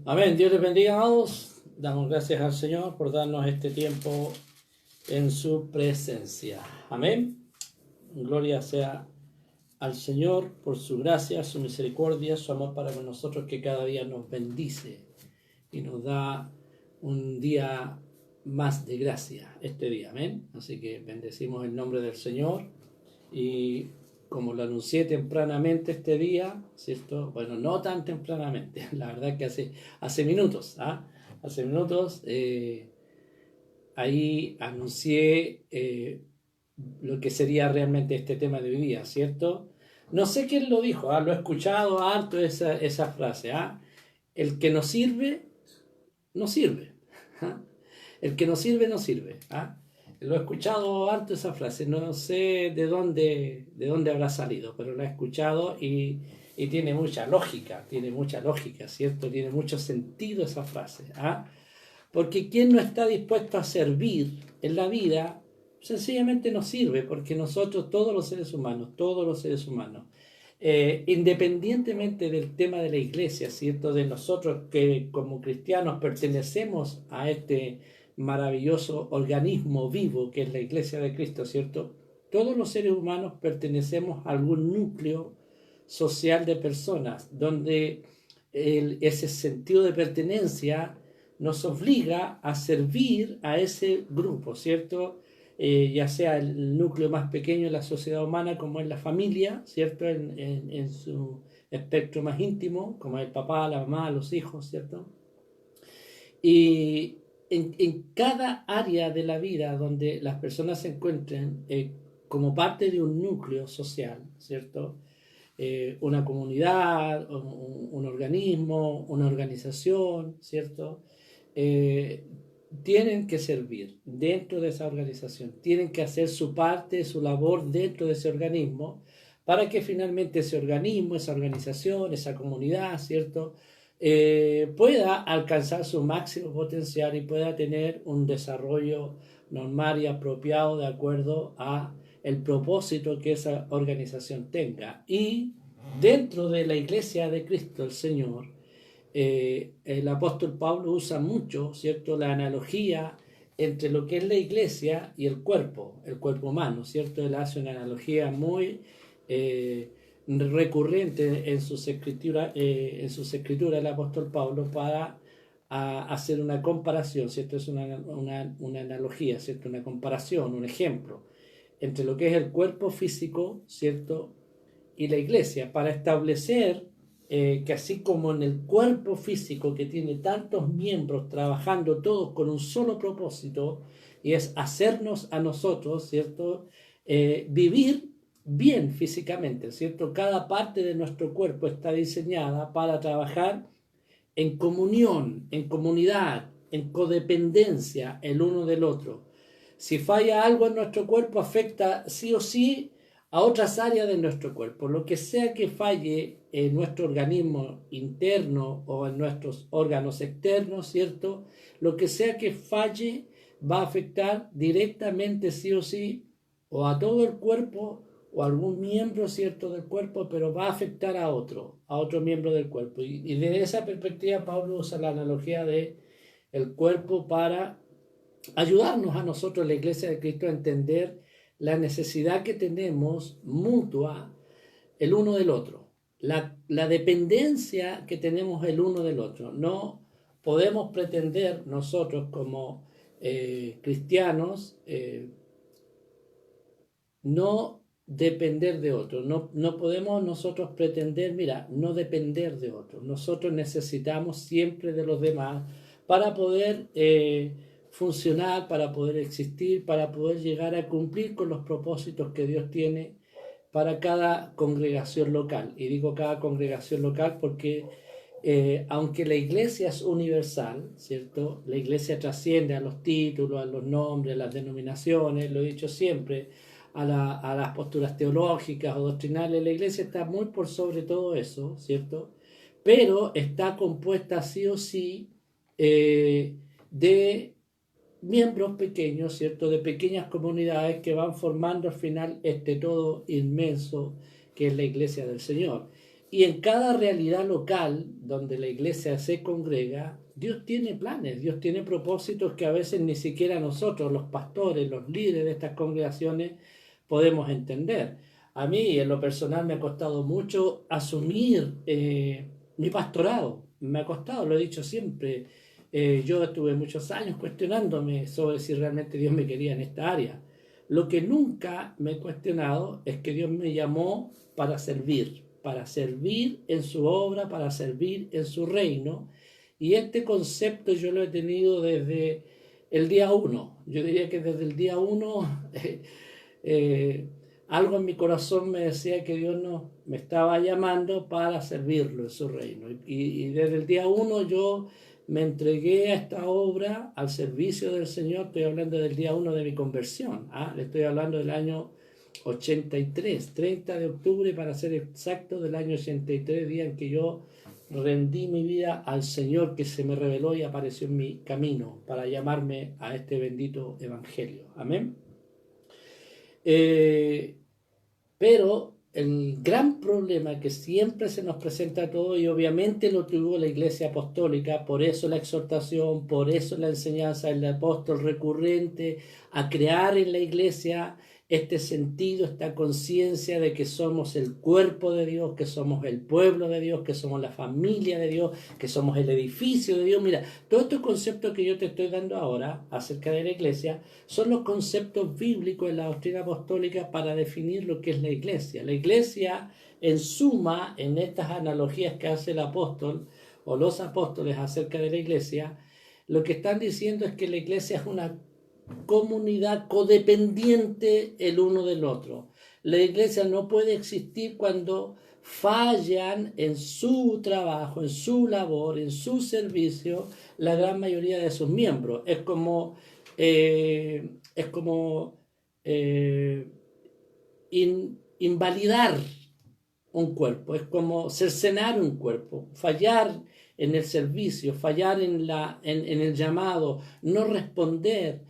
Amén. Dios les bendiga, amados. Damos gracias al Señor por darnos este tiempo en su presencia. Amén. Gloria sea al Señor por su gracia, su misericordia, su amor para con nosotros, que cada día nos bendice y nos da un día más de gracia este día. Amén. Así que bendecimos el nombre del Señor y como lo anuncié tempranamente este día, ¿cierto? Bueno, no tan tempranamente, la verdad que hace minutos, hace minutos ahí anuncié lo que sería realmente este tema de hoy día, ¿cierto? No sé quién lo dijo, lo he escuchado harto esa frase, el que no sirve, no sirve. El que no sirve, no sirve. Lo he escuchado harto esa frase, no sé de dónde habrá salido, pero la he escuchado y tiene mucha lógica, ¿cierto? Tiene mucho sentido esa frase. Porque quien no está dispuesto a servir en la vida, sencillamente no sirve, porque nosotros, todos los seres humanos, independientemente del tema de la iglesia, ¿cierto? De nosotros que como cristianos pertenecemos a este maravilloso organismo vivo que es la iglesia de Cristo, ¿cierto? Todos los seres humanos pertenecemos a algún núcleo social de personas, donde ese sentido de pertenencia nos obliga a servir a ese grupo, ¿cierto? Ya sea el núcleo más pequeño de la sociedad humana, como es la familia, ¿cierto? En su espectro más íntimo, como el papá, la mamá, los hijos, ¿cierto? Y en cada área de la vida donde las personas se encuentren como parte de un núcleo social, ¿cierto? Una comunidad, un organismo, una organización, ¿cierto? Eh, Tienen que servir dentro de esa organización, tienen que hacer su parte, su labor dentro de ese organismo, para que finalmente ese organismo, esa organización, esa comunidad, ¿cierto? Pueda alcanzar su máximo potencial y pueda tener un desarrollo normal y apropiado de acuerdo a el propósito que esa organización tenga. Y dentro de la iglesia de Cristo el Señor, el apóstol Pablo usa mucho, ¿cierto?, la analogía entre lo que es la iglesia y el cuerpo humano, ¿cierto? Él hace una analogía muy recurrente en sus escrituras, el apóstol Pablo, para hacer una comparación, ¿cierto? Es una analogía, ¿cierto? Una comparación, un ejemplo entre lo que es el cuerpo físico, ¿cierto?, y la iglesia, para establecer que así como en el cuerpo físico que tiene tantos miembros trabajando todos con un solo propósito, y es hacernos a nosotros, ¿cierto?, vivir bien físicamente, ¿cierto? Cada parte de nuestro cuerpo está diseñada para trabajar en comunión, en comunidad, en codependencia el uno del otro. Si falla algo en nuestro cuerpo, afecta sí o sí a otras áreas de nuestro cuerpo. Lo que sea que falle en nuestro organismo interno o en nuestros órganos externos, ¿cierto? Lo que sea que falle va a afectar directamente sí o sí o a todo el cuerpo o a algún miembro, ¿cierto?, del cuerpo, pero va a afectar a otro miembro del cuerpo. Y desde esa perspectiva Pablo usa la analogía de el cuerpo para ayudarnos a nosotros, la Iglesia de Cristo, a entender la necesidad que tenemos mutua el uno del otro, la dependencia que tenemos el uno del otro. No podemos pretender nosotros como cristianos no depender de otro. No podemos nosotros pretender, no depender de otro. Nosotros necesitamos siempre de los demás para poder funcionar, para poder existir, para poder llegar a cumplir con los propósitos que Dios tiene para cada congregación local. Y digo cada congregación local porque aunque la iglesia es universal, ¿cierto? La iglesia trasciende a los títulos, a los nombres, a las denominaciones, lo he dicho siempre, a las posturas teológicas o doctrinales. La iglesia está muy por sobre todo eso, ¿cierto? Pero está compuesta sí o sí de miembros pequeños, ¿cierto?, de pequeñas comunidades que van formando al final este todo inmenso que es la iglesia del Señor. Y en cada realidad local donde la iglesia se congrega, Dios tiene planes, Dios tiene propósitos que a veces ni siquiera nosotros, los pastores, los líderes de estas congregaciones, podemos entender. A mí, en lo personal, me ha costado mucho asumir mi pastorado. Me ha costado, lo he dicho siempre. Yo estuve muchos años cuestionándome sobre si realmente Dios me quería en esta área. Lo que nunca me he cuestionado es que Dios me llamó para servir en su obra, para servir en su reino. Y este concepto yo lo he tenido desde el día uno. Yo diría que desde el día uno algo en mi corazón me decía que Dios me estaba llamando para servirlo en su reino. Y desde el día uno yo me entregué a esta obra, al servicio del Señor. Estoy hablando del día uno de mi conversión. Le estoy hablando del año 83, 30 de octubre para ser exacto, del año 83, día en que yo rendí mi vida al Señor, que se me reveló y apareció en mi camino para llamarme a este bendito evangelio. Amén. Pero el gran problema que siempre se nos presenta a todos, y obviamente lo tuvo la Iglesia Apostólica, por eso la exhortación, por eso la enseñanza del apóstol recurrente a crear en la Iglesia este sentido, esta conciencia de que somos el cuerpo de Dios, que somos el pueblo de Dios, que somos la familia de Dios, que somos el edificio de Dios. Mira, todos estos conceptos que yo te estoy dando ahora acerca de la Iglesia son los conceptos bíblicos en la doctrina apostólica para definir lo que es la Iglesia. La Iglesia, en suma, en estas analogías que hace el apóstol o los apóstoles acerca de la Iglesia, lo que están diciendo es que la Iglesia es una comunidad codependiente el uno del otro. La iglesia no puede existir cuando fallan en su trabajo, en su labor, en su servicio, la gran mayoría de sus miembros. Es como invalidar un cuerpo, es como cercenar un cuerpo, fallar en el servicio, fallar en el llamado, no responder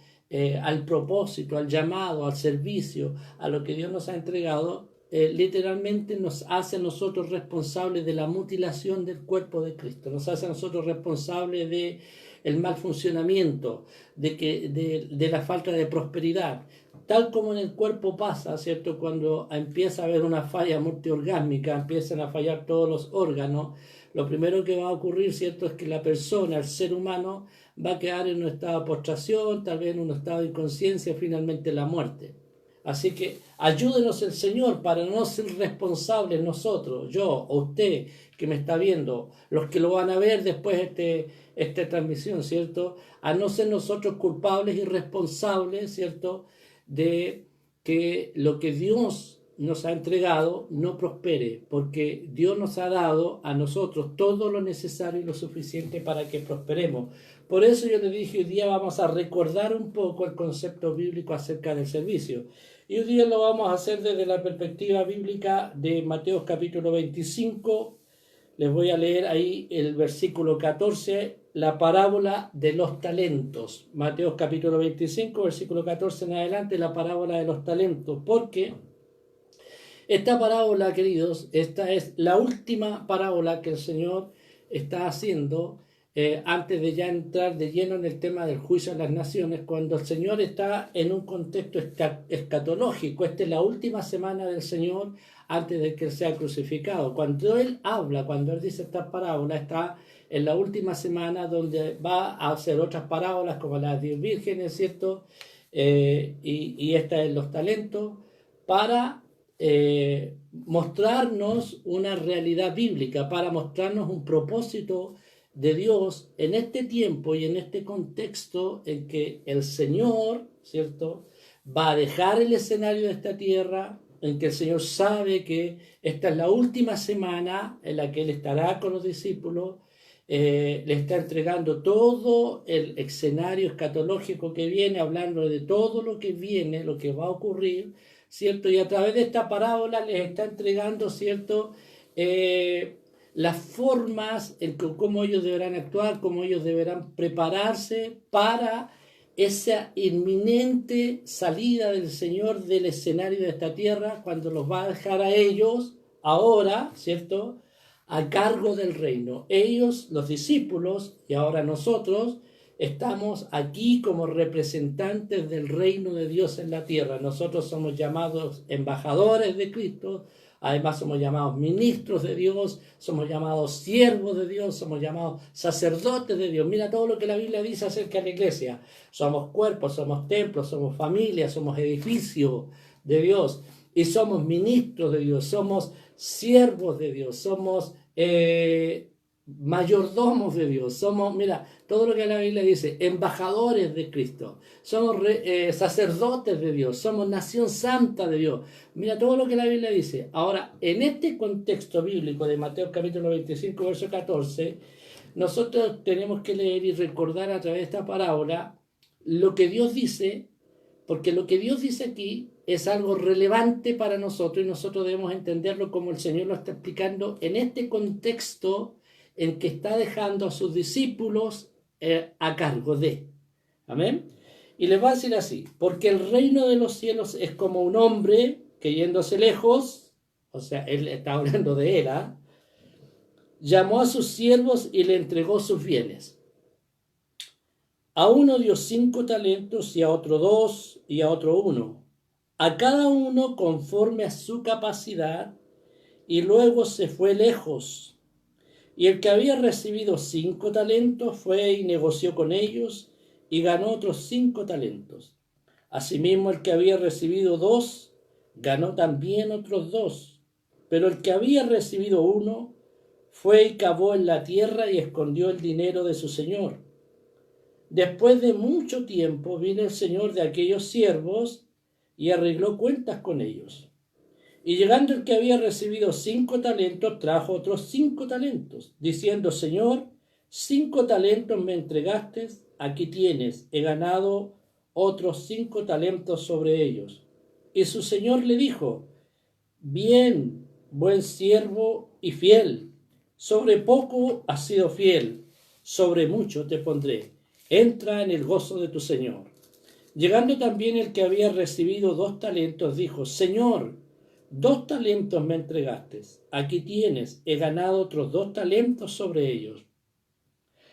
al propósito, al llamado, al servicio, a lo que Dios nos ha entregado, literalmente nos hace a nosotros responsables de la mutilación del cuerpo de Cristo, nos hace a nosotros responsables de el mal funcionamiento, de la falta de prosperidad. Tal como en el cuerpo pasa, ¿cierto? Cuando empieza a haber una falla multiorgásmica, empiezan a fallar todos los órganos, lo primero que va a ocurrir, ¿cierto?, es que la persona, el ser humano, va a quedar en un estado de postración, tal vez en un estado de inconsciencia, finalmente la muerte. Así que ayúdenos el Señor para no ser responsables nosotros, yo o usted que me está viendo, los que lo van a ver después esta transmisión, ¿cierto? A no ser nosotros culpables y responsables, ¿cierto?, de que lo que Dios nos ha entregado no prospere, porque Dios nos ha dado a nosotros todo lo necesario y lo suficiente para que prosperemos. Por eso yo le dije, hoy día vamos a recordar un poco el concepto bíblico acerca del servicio. Y hoy día lo vamos a hacer desde la perspectiva bíblica de Mateo capítulo 25. Les voy a leer ahí el versículo 14, la parábola de los talentos. Mateo capítulo 25, versículo 14 en adelante, la parábola de los talentos. Porque esta parábola, queridos, esta es la última parábola que el Señor está haciendo antes de ya entrar de lleno en el tema del juicio a las naciones, cuando el Señor está en un contexto escatológico. Esta es la última semana del Señor antes de que Él sea crucificado. Cuando Él habla, cuando Él dice esta parábola, está en la última semana donde va a hacer otras parábolas como las 10 vírgenes, ¿cierto? Y esta es los talentos, para mostrarnos una realidad bíblica, para mostrarnos un propósito de Dios en este tiempo y en este contexto en que el Señor, ¿cierto?, va a dejar el escenario de esta tierra, en que el Señor sabe que esta es la última semana en la que Él estará con los discípulos, le está entregando todo el escenario escatológico que viene, hablando de todo lo que viene, lo que va a ocurrir, ¿cierto? Y a través de esta parábola les está entregando, ¿cierto?, las formas en cómo ellos deberán actuar, cómo ellos deberán prepararse para esa inminente salida del Señor del escenario de esta tierra, cuando los va a dejar a ellos ahora, ¿cierto?, a cargo del reino. Ellos, los discípulos, y ahora nosotros, estamos aquí como representantes del reino de Dios en la tierra. Nosotros somos llamados embajadores de Cristo, además somos llamados ministros de Dios, somos llamados siervos de Dios, somos llamados sacerdotes de Dios. Mira todo lo que la Biblia dice acerca de la iglesia. Somos cuerpos, somos templos, somos familias, somos edificios de Dios y somos ministros de Dios, somos siervos de Dios, somos mayordomos de Dios, somos, mira, todo lo que la Biblia dice, embajadores de Cristo, somos sacerdotes de Dios, somos nación santa de Dios. Mira todo lo que la Biblia dice. Ahora, en este contexto bíblico de Mateo capítulo 25, verso 14, nosotros tenemos que leer y recordar a través de esta parábola lo que Dios dice, porque lo que Dios dice aquí es algo relevante para nosotros y nosotros debemos entenderlo como el Señor lo está explicando en este contexto en que está dejando a sus discípulos a cargo de. Amén. Y les va a decir así: porque el reino de los cielos es como un hombre que yéndose lejos, o sea, él está hablando de él, llamó a sus siervos y le entregó sus bienes. A uno dio 5 talentos y a otro 2 y a otro 1, a cada uno conforme a su capacidad, y luego se fue lejos. Y el que había recibido 5 talentos fue y negoció con ellos y ganó otros 5 talentos. Asimismo, el que había recibido 2 ganó también otros 2. Pero el que había recibido 1 fue y cavó en la tierra y escondió el dinero de su señor. Después de mucho tiempo vino el señor de aquellos siervos y arregló cuentas con ellos. Y llegando el que había recibido 5 talentos, trajo otros 5 talentos, diciendo: Señor, 5 talentos me entregaste, aquí tienes, he ganado otros 5 talentos sobre ellos. Y su señor le dijo: bien, buen siervo y fiel, sobre poco has sido fiel, sobre mucho te pondré, entra en el gozo de tu señor. Llegando también el que había recibido 2 talentos, dijo: Señor, 2 talentos me entregaste, aquí tienes, he ganado otros 2 talentos sobre ellos.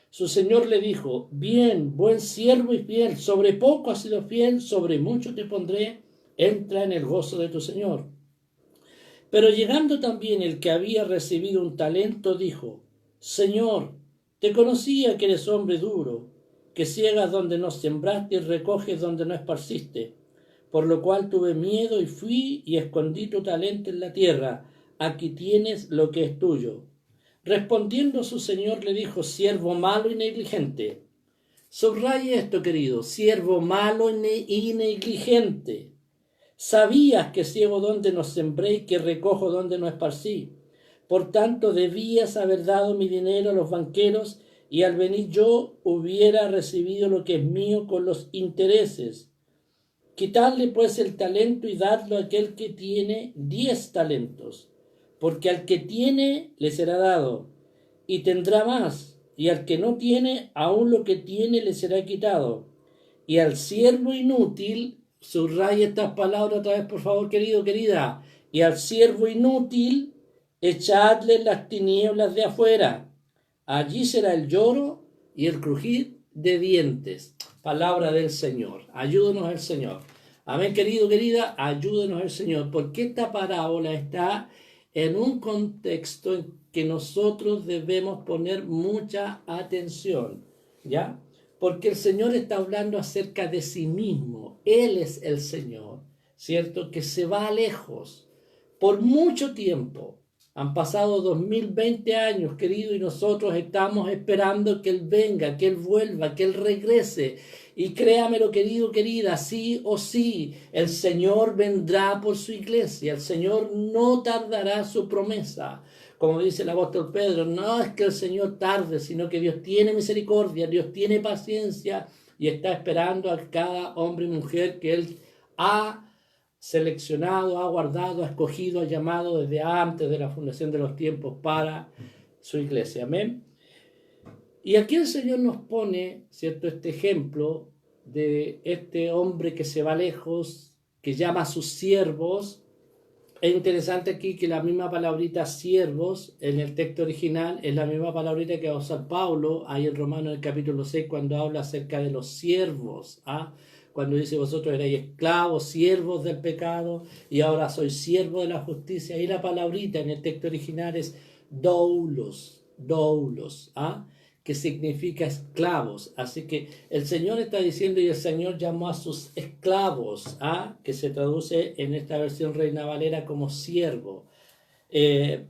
Su señor le dijo: bien, buen siervo y fiel, sobre poco has sido fiel, sobre mucho te pondré, entra en el gozo de tu señor. Pero llegando también el que había recibido 1 talento, dijo: Señor, te conocía que eres hombre duro, que ciegas donde no sembraste y recoges donde no esparciste. Por lo cual tuve miedo y fui y escondí tu talento en la tierra. Aquí tienes lo que es tuyo. Respondiendo su señor le dijo: siervo malo y negligente. Subraye esto, querido: siervo malo y negligente. Sabías que ciego donde no sembré y que recojo donde no esparcí. Por tanto, debías haber dado mi dinero a los banqueros, y al venir yo hubiera recibido lo que es mío con los intereses. Quitadle pues el talento y dadlo a aquel que tiene 10 talentos, porque al que tiene le será dado, y tendrá más, y al que no tiene, aún lo que tiene le será quitado. Y al siervo inútil, subraya estas palabras otra vez, por favor, querido, querida, y al siervo inútil, echadle en las tinieblas de afuera. Allí será el lloro y el crujir de dientes. Palabra del Señor. Ayúdenos el Señor. Amén, querido, querida, ayúdenos el Señor, porque esta parábola está en un contexto en que nosotros debemos poner mucha atención, ¿ya? Porque el Señor está hablando acerca de sí mismo. Él es el Señor, ¿cierto? Que se va lejos por mucho tiempo. Han pasado 2020 años, querido, y nosotros estamos esperando que Él venga, que Él vuelva, que Él regrese. Y créamelo, querido, querida, sí o sí, el Señor vendrá por su iglesia. El Señor no tardará su promesa. Como dice el apóstol Pedro, no es que el Señor tarde, sino que Dios tiene misericordia, Dios tiene paciencia y está esperando a cada hombre y mujer que Él ha seleccionado, ha guardado, ha escogido, ha llamado desde antes de la fundación de los tiempos para su iglesia. Amén. Y aquí el Señor nos pone, ¿cierto?, este ejemplo de este hombre que se va lejos, que llama a sus siervos Es interesante aquí que la misma palabrita siervos en el texto original es la misma palabrita que va a usar Pablo ahí en Romanos en el capítulo 6 cuando habla acerca de los siervos. ¿Ah? Cuando dice vosotros erais esclavos, siervos del pecado y ahora sois siervos de la justicia. Y la palabrita en el texto original es doulos, doulos. ¿Ah? Que significa esclavos. Así que el Señor está diciendo y el Señor llamó a sus esclavos, ¿ah? Que se traduce en esta versión Reina Valera como siervo.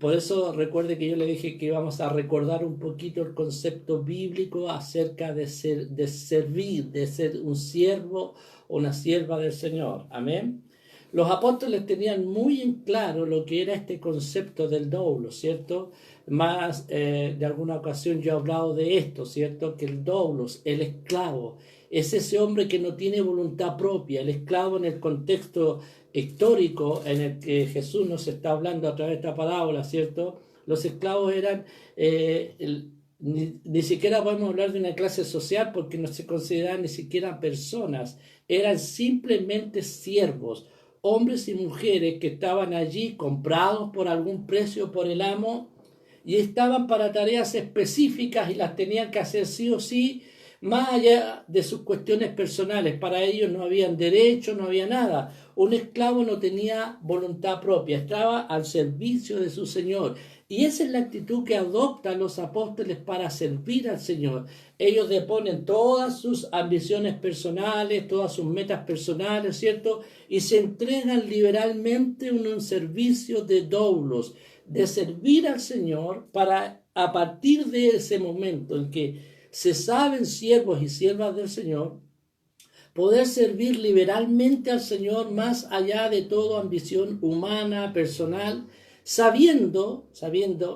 Por eso recuerde que yo le dije que íbamos a recordar un poquito el concepto bíblico acerca de servir, de ser un siervo o una sierva del Señor. Amén. Los apóstoles tenían muy en claro lo que era este concepto del doulo, ¿cierto? Más de alguna ocasión yo he hablado de esto, ¿cierto? Que el doulos, el esclavo, es ese hombre que no tiene voluntad propia. El esclavo en el contexto histórico en el que Jesús nos está hablando a través de esta parábola, ¿cierto? Los esclavos eran, ni siquiera podemos hablar de una clase social porque no se consideraban ni siquiera personas, eran simplemente siervos, hombres y mujeres que estaban allí comprados por algún precio por el amo y estaban para tareas específicas y las tenían que hacer sí o sí, más allá de sus cuestiones personales. Para ellos no habían derecho, no había nada. Un esclavo no tenía voluntad propia, estaba al servicio de su Señor. Y esa es la actitud que adoptan los apóstoles para servir al Señor. Ellos deponen todas sus ambiciones personales, todas sus metas personales, ¿cierto? Y se entregan liberalmente en un servicio de doulos, de servir al Señor para, a partir de ese momento en que se saben siervos y siervas del Señor, poder servir liberalmente al Señor más allá de toda ambición humana, personal, sabiendo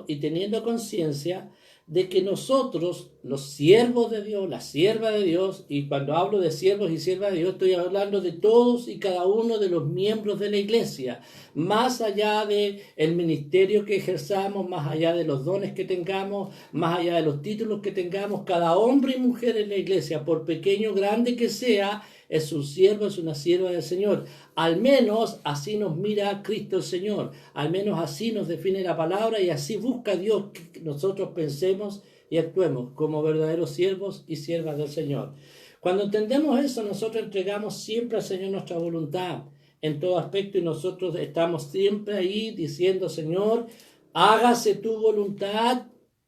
y teniendo conciencia de que nosotros, los siervos de Dios, la sierva de Dios, y cuando hablo de siervos y siervas de Dios, estoy hablando de todos y cada uno de los miembros de la iglesia, más allá de el ministerio que ejerzamos, más allá de los dones que tengamos, más allá de los títulos que tengamos, cada hombre y mujer en la iglesia, por pequeño o grande que sea, es un siervo, es una sierva del Señor. Al menos así nos mira Cristo el Señor. Al menos así nos define la palabra y así busca Dios que nosotros pensemos y actuemos como verdaderos siervos y siervas del Señor. Cuando entendemos eso, nosotros entregamos siempre al Señor nuestra voluntad en todo aspecto y nosotros estamos siempre ahí diciendo, Señor, hágase tu voluntad.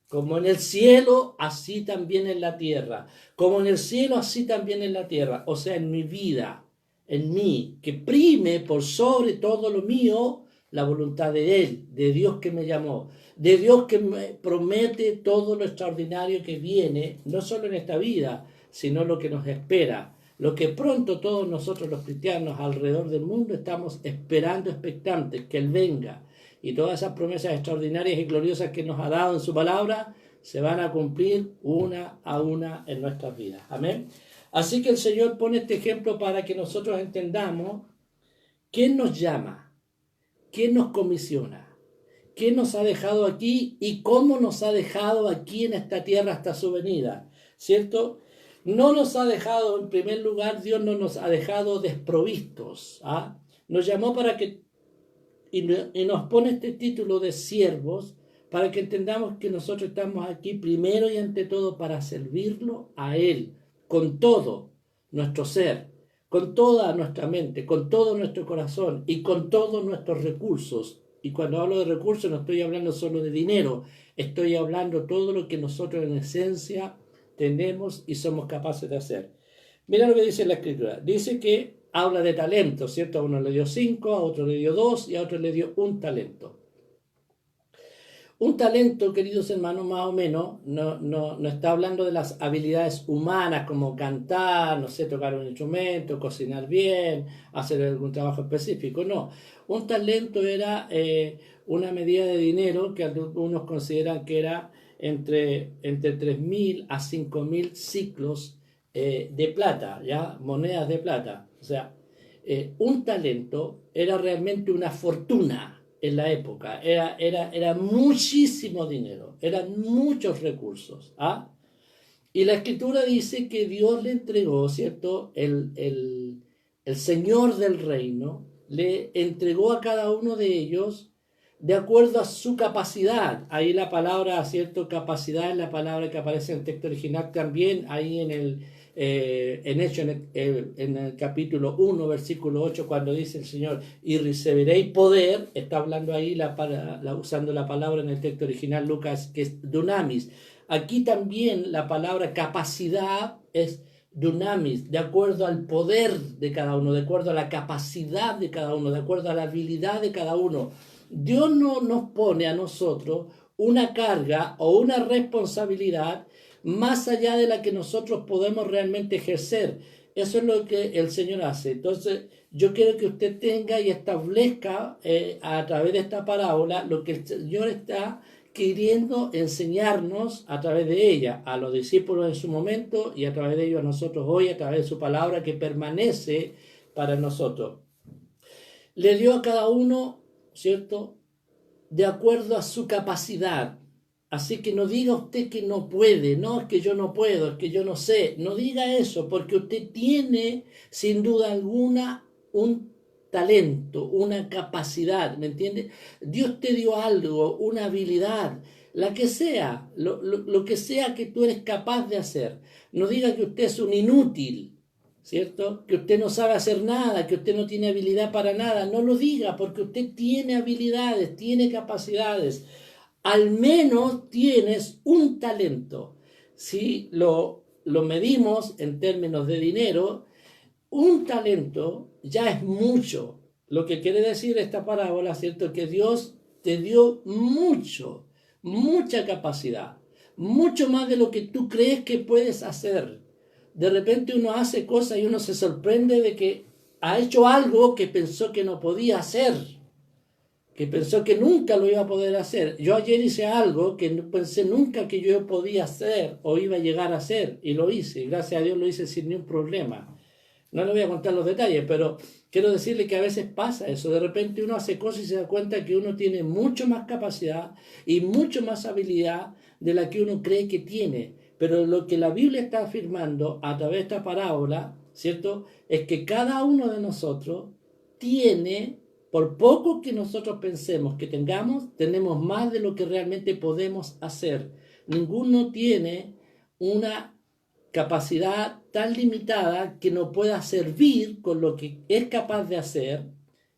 Como en el cielo, así también en la tierra. Como en el cielo, así también en la tierra. O sea, en mi vida, en mí, que prime por sobre todo lo mío la voluntad de Él, de Dios que me llamó, de Dios que me promete todo lo extraordinario que viene, no solo en esta vida, sino lo que nos espera. Lo que pronto todos nosotros los cristianos alrededor del mundo estamos esperando, expectantes, que Él venga. Y todas esas promesas extraordinarias y gloriosas que nos ha dado en su palabra se van a cumplir una a una en nuestras vidas. Amén. Así que el Señor pone este ejemplo para que nosotros entendamos quién nos llama, quién nos comisiona, quién nos ha dejado aquí y cómo nos ha dejado aquí en esta tierra hasta su venida. ¿Cierto? No nos ha dejado, en primer lugar, Dios no nos ha dejado desprovistos. ¿Ah? Nos llamó para que y nos pone este título de siervos para que entendamos que nosotros estamos aquí primero y ante todo para servirlo a Él, con todo nuestro ser, con toda nuestra mente, con todo nuestro corazón y con todos nuestros recursos. Y cuando hablo de recursos no estoy hablando solo de dinero, estoy hablando de todo lo que nosotros en esencia tenemos y somos capaces de hacer. Mira lo que dice la Escritura. Dice que habla de talento, ¿cierto? A uno le dio 5, a otro le dio 2 y a otro le dio 1 talento. Un talento, queridos hermanos, más o menos, no está hablando de las habilidades humanas como cantar, no sé, tocar un instrumento, cocinar bien, hacer algún trabajo específico, no. Un talento era una medida de dinero que algunos consideran que era entre 3.000 a 5.000 ciclos de plata, ¿ya? Monedas de plata. O sea, un talento era realmente una fortuna en la época, era muchísimo dinero, eran muchos recursos. ¿Ah? Y la Escritura dice que Dios le entregó, ¿cierto? El Señor del reino le entregó a cada uno de ellos de acuerdo a su capacidad. Ahí la palabra, ¿cierto? Capacidad es la palabra que aparece en el texto original también, ahí en el capítulo 1, versículo 8, cuando dice el Señor, y recibiréis poder, está hablando ahí usando la palabra en el texto original, Lucas, que es dunamis. Aquí también la palabra capacidad es dunamis, de acuerdo al poder de cada uno, de acuerdo a la capacidad de cada uno, de acuerdo a la habilidad de cada uno. Dios no nos pone a nosotros una carga o una responsabilidad más allá de la que nosotros podemos realmente ejercer. Eso es lo que el Señor hace. Entonces, yo quiero que usted tenga y establezca a través de esta parábola lo que el Señor está queriendo enseñarnos a través de ella, a los discípulos en su momento y a través de ellos a nosotros hoy, a través de su palabra que permanece para nosotros. Le dio a cada uno, ¿cierto?, de acuerdo a su capacidad. Así que no diga usted que no puede, no, es que yo no puedo, es que yo no sé. No diga eso, porque usted tiene, sin duda alguna, un talento, una capacidad, ¿me entiende? Dios te dio algo, una habilidad, la que sea, lo que sea que tú eres capaz de hacer. No diga que usted es un inútil, ¿cierto? Que usted no sabe hacer nada, que usted no tiene habilidad para nada. No lo diga, porque usted tiene habilidades, tiene capacidades. Al menos tienes un talento. Si lo medimos en términos de dinero, un talento ya es mucho. Lo que quiere decir esta parábola, ¿cierto? Que Dios te dio mucha capacidad, mucho más de lo que tú crees que puedes hacer. De repente uno hace cosas y uno se sorprende de que ha hecho algo que pensó que no podía hacer, que pensó que nunca lo iba a poder hacer. Yo ayer hice algo que no pensé nunca que yo podía hacer o iba a llegar a hacer, y lo hice. Gracias a Dios lo hice sin ningún problema. No le voy a contar los detalles, pero quiero decirle que a veces pasa eso. De repente uno hace cosas y se da cuenta que uno tiene mucho más capacidad y mucho más habilidad de la que uno cree que tiene. Pero lo que la Biblia está afirmando a través de esta parábola, ¿cierto?, es que cada uno de nosotros tiene, por poco que nosotros pensemos que tengamos, tenemos más de lo que realmente podemos hacer. Ninguno tiene una capacidad tan limitada que no pueda servir con lo que es capaz de hacer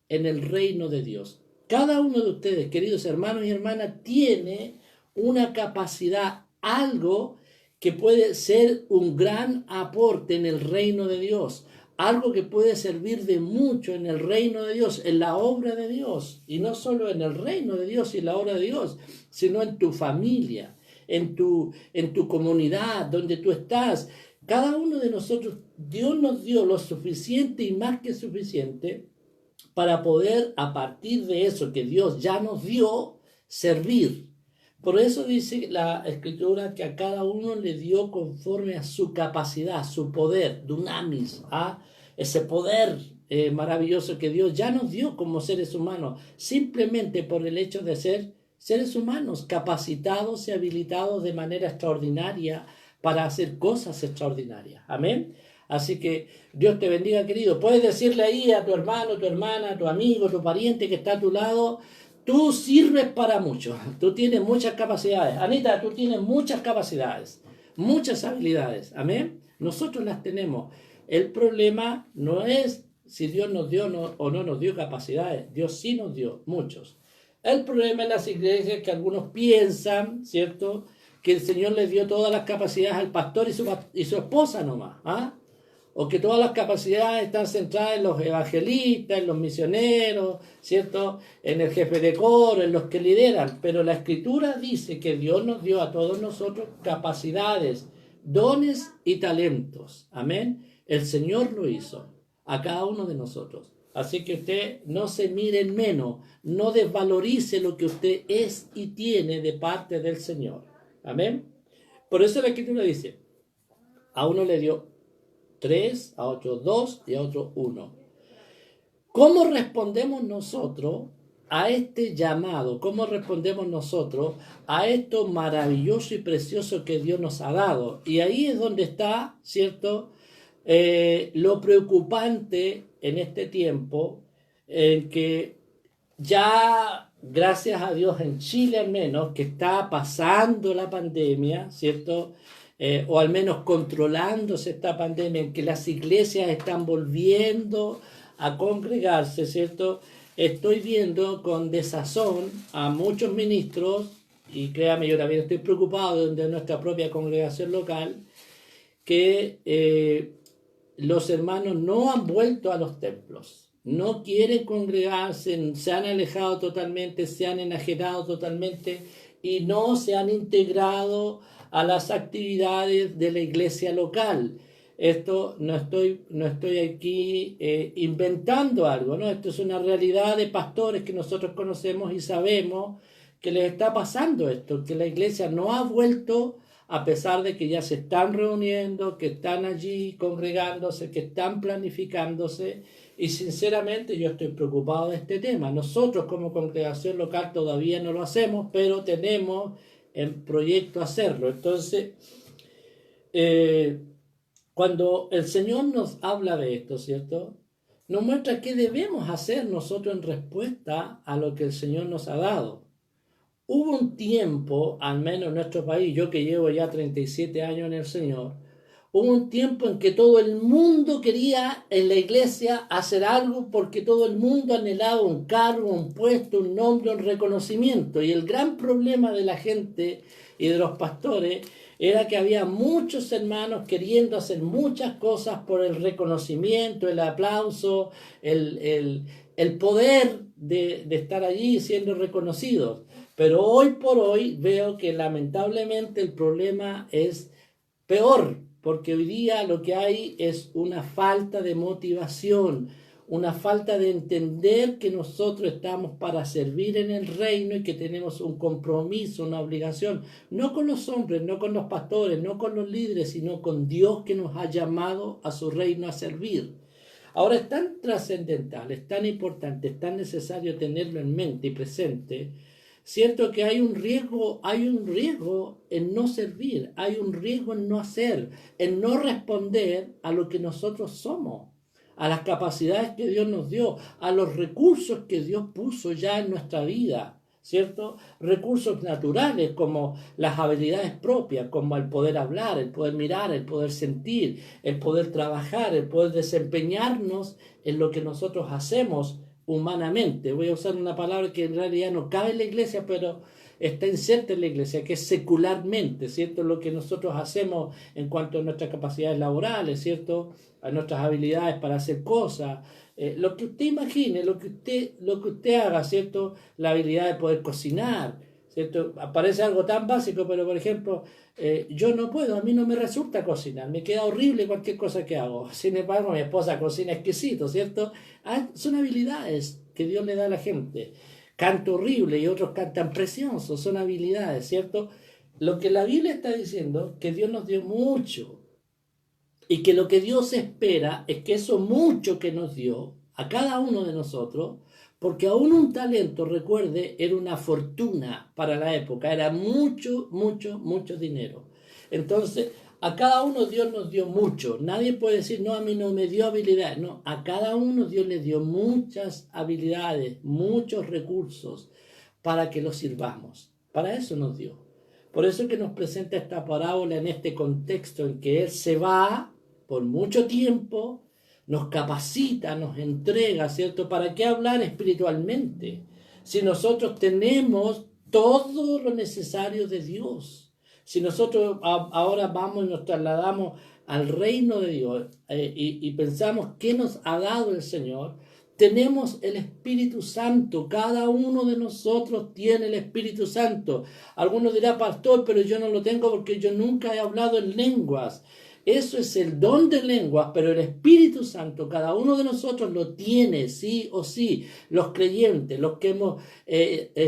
en el reino de Dios. Cada uno de ustedes, queridos hermanos y hermanas, tiene una capacidad, algo que puede ser un gran aporte en el reino de Dios, algo que puede servir de mucho en el reino de Dios, en la obra de Dios, y no solo en el reino de Dios y la obra de Dios, sino en tu familia, en tu comunidad, donde tú estás. Cada uno de nosotros, Dios nos dio lo suficiente y más que suficiente para poder, a partir de eso que Dios ya nos dio, servir. Por eso dice la Escritura que a cada uno le dio conforme a su capacidad, su poder, dunamis, ese poder maravilloso que Dios ya nos dio como seres humanos, simplemente por el hecho de ser seres humanos capacitados y habilitados de manera extraordinaria para hacer cosas extraordinarias. Amén. Así que Dios te bendiga, querido. Puedes decirle ahí a tu hermano, tu hermana, tu amigo, tu pariente que está a tu lado: tú sirves para mucho, tú tienes muchas capacidades. Anita, tú tienes muchas capacidades, muchas habilidades. Amén. Nosotros las tenemos. El problema no es si Dios nos dio o no nos dio capacidades. Dios sí nos dio muchos. El problema en las iglesias es que algunos piensan, ¿cierto?, que el Señor les dio todas las capacidades al pastor y su esposa nomás, o que todas las capacidades están centradas en los evangelistas, en los misioneros, ¿cierto?, en el jefe de coro, en los que lideran. Pero la Escritura dice que Dios nos dio a todos nosotros capacidades, dones y talentos. Amén. El Señor lo hizo a cada uno de nosotros. Así que usted no se mire en menos, no desvalorice lo que usted es y tiene de parte del Señor. Amén. Por eso la Escritura dice: a uno le dio 3, a otro 2 y a otro 1. ¿Cómo respondemos nosotros a este llamado? ¿Cómo respondemos nosotros a esto maravilloso y precioso que Dios nos ha dado? Y ahí es donde está, ¿cierto?, lo preocupante en este tiempo, en que ya, gracias a Dios, en Chile al menos, que está pasando la pandemia, ¿cierto? O al menos controlándose esta pandemia, en que las iglesias están volviendo a congregarse, ¿cierto? Estoy viendo con desazón a muchos ministros, y créame, yo también estoy preocupado de nuestra propia congregación local, que los hermanos no han vuelto a los templos, no quieren congregarse, se han alejado totalmente, se han enajenado totalmente y no se han integrado a las actividades de la iglesia local. Esto no estoy aquí inventando algo, ¿no? Esto es una realidad de pastores que nosotros conocemos y sabemos que les está pasando esto, que la iglesia no ha vuelto a pesar de que ya se están reuniendo, que están allí congregándose, que están planificándose, y sinceramente yo estoy preocupado de este tema. Nosotros como congregación local todavía no lo hacemos, pero tenemos en proyecto hacerlo. Entonces, cuando el Señor nos habla de esto, ¿cierto? Nos muestra qué debemos hacer nosotros en respuesta a lo que el Señor nos ha dado. Hubo un tiempo, al menos en nuestro país, yo que llevo ya 37 años en el Señor, hubo un tiempo en que todo el mundo quería en la iglesia hacer algo porque todo el mundo anhelaba un cargo, un puesto, un nombre, un reconocimiento. Y el gran problema de la gente y de los pastores era que había muchos hermanos queriendo hacer muchas cosas por el reconocimiento, el aplauso, el poder de estar allí siendo reconocidos. Pero hoy por hoy veo que lamentablemente el problema es peor, porque hoy día lo que hay es una falta de motivación, una falta de entender que nosotros estamos para servir en el reino y que tenemos un compromiso, una obligación, no con los hombres, no con los pastores, no con los líderes, sino con Dios que nos ha llamado a su reino a servir. Ahora es tan trascendental, es tan importante, es tan necesario tenerlo en mente y presente. Cierto que hay un riesgo en no servir, hay un riesgo en no hacer, en no responder a lo que nosotros somos, a las capacidades que Dios nos dio, a los recursos que Dios puso ya en nuestra vida, ¿cierto? Recursos naturales como las habilidades propias, como el poder hablar, el poder mirar, el poder sentir, el poder trabajar, el poder desempeñarnos en lo que nosotros hacemos humanamente. Voy a usar una palabra que en realidad no cabe en la iglesia, pero está inserta en la iglesia, que es secularmente, ¿cierto? Lo que nosotros hacemos en cuanto a nuestras capacidades laborales, ¿cierto? A nuestras habilidades para hacer cosas. Lo que usted imagine, lo que usted haga, ¿cierto? La habilidad de poder cocinar, ¿cierto? Parece algo tan básico, pero por ejemplo, yo no puedo, a mí no me resulta cocinar, me queda horrible cualquier cosa que hago. Sin embargo, mi esposa cocina exquisito, ¿cierto? Son habilidades que Dios le da a la gente. Canto horrible y otros cantan precioso, son habilidades, ¿cierto? Lo que la Biblia está diciendo, que Dios nos dio mucho y que lo que Dios espera es que eso mucho que nos dio a cada uno de nosotros, porque aún un talento, recuerde, era una fortuna para la época, era mucho, mucho, mucho dinero. Entonces, a cada uno Dios nos dio mucho. Nadie puede decir, no, a mí no me dio habilidades. No, a cada uno Dios le dio muchas habilidades, muchos recursos para que los sirvamos. Para eso nos dio. Por eso es que nos presenta esta parábola en este contexto en que Él se va por mucho tiempo, nos capacita, nos entrega, ¿cierto? ¿Para qué hablar espiritualmente? Si nosotros tenemos todo lo necesario de Dios. Si nosotros ahora vamos y nos trasladamos al reino de Dios y pensamos qué nos ha dado el Señor, tenemos el Espíritu Santo. Cada uno de nosotros tiene el Espíritu Santo. Algunos dirán, pastor, pero yo no lo tengo porque yo nunca he hablado en lenguas. Eso es el don de lenguas, pero el Espíritu Santo, cada uno de nosotros lo tiene, sí o sí. Los creyentes, los que hemos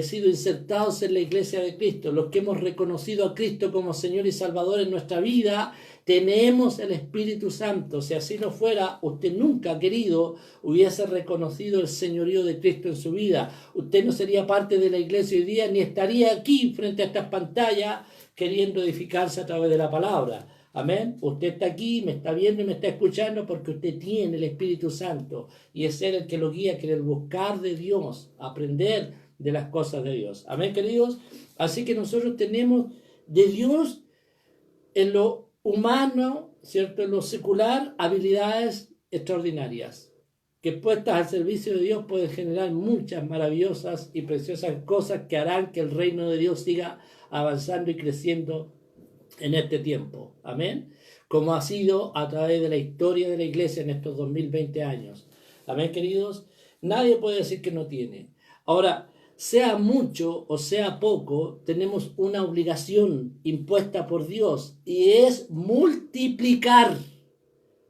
sido insertados en la iglesia de Cristo, los que hemos reconocido a Cristo como Señor y Salvador en nuestra vida, tenemos el Espíritu Santo. Si así no fuera, usted nunca, querido, hubiese reconocido el señorío de Cristo en su vida. Usted no sería parte de la iglesia hoy día, ni estaría aquí frente a estas pantallas queriendo edificarse a través de la palabra. Amén. Usted está aquí, me está viendo y me está escuchando porque usted tiene el Espíritu Santo y es Él el que lo guía, que el buscar de Dios, aprender de las cosas de Dios. Amén, queridos. Así que nosotros tenemos de Dios en lo humano, ¿cierto? En lo secular, habilidades extraordinarias que puestas al servicio de Dios pueden generar muchas maravillosas y preciosas cosas que harán que el reino de Dios siga avanzando y creciendo en este tiempo. Amén. Como ha sido a través de la historia de la iglesia en estos 2020 años. Amén, queridos. Nadie puede decir que no tiene. Ahora, sea mucho o sea poco, tenemos una obligación impuesta por Dios y es multiplicar.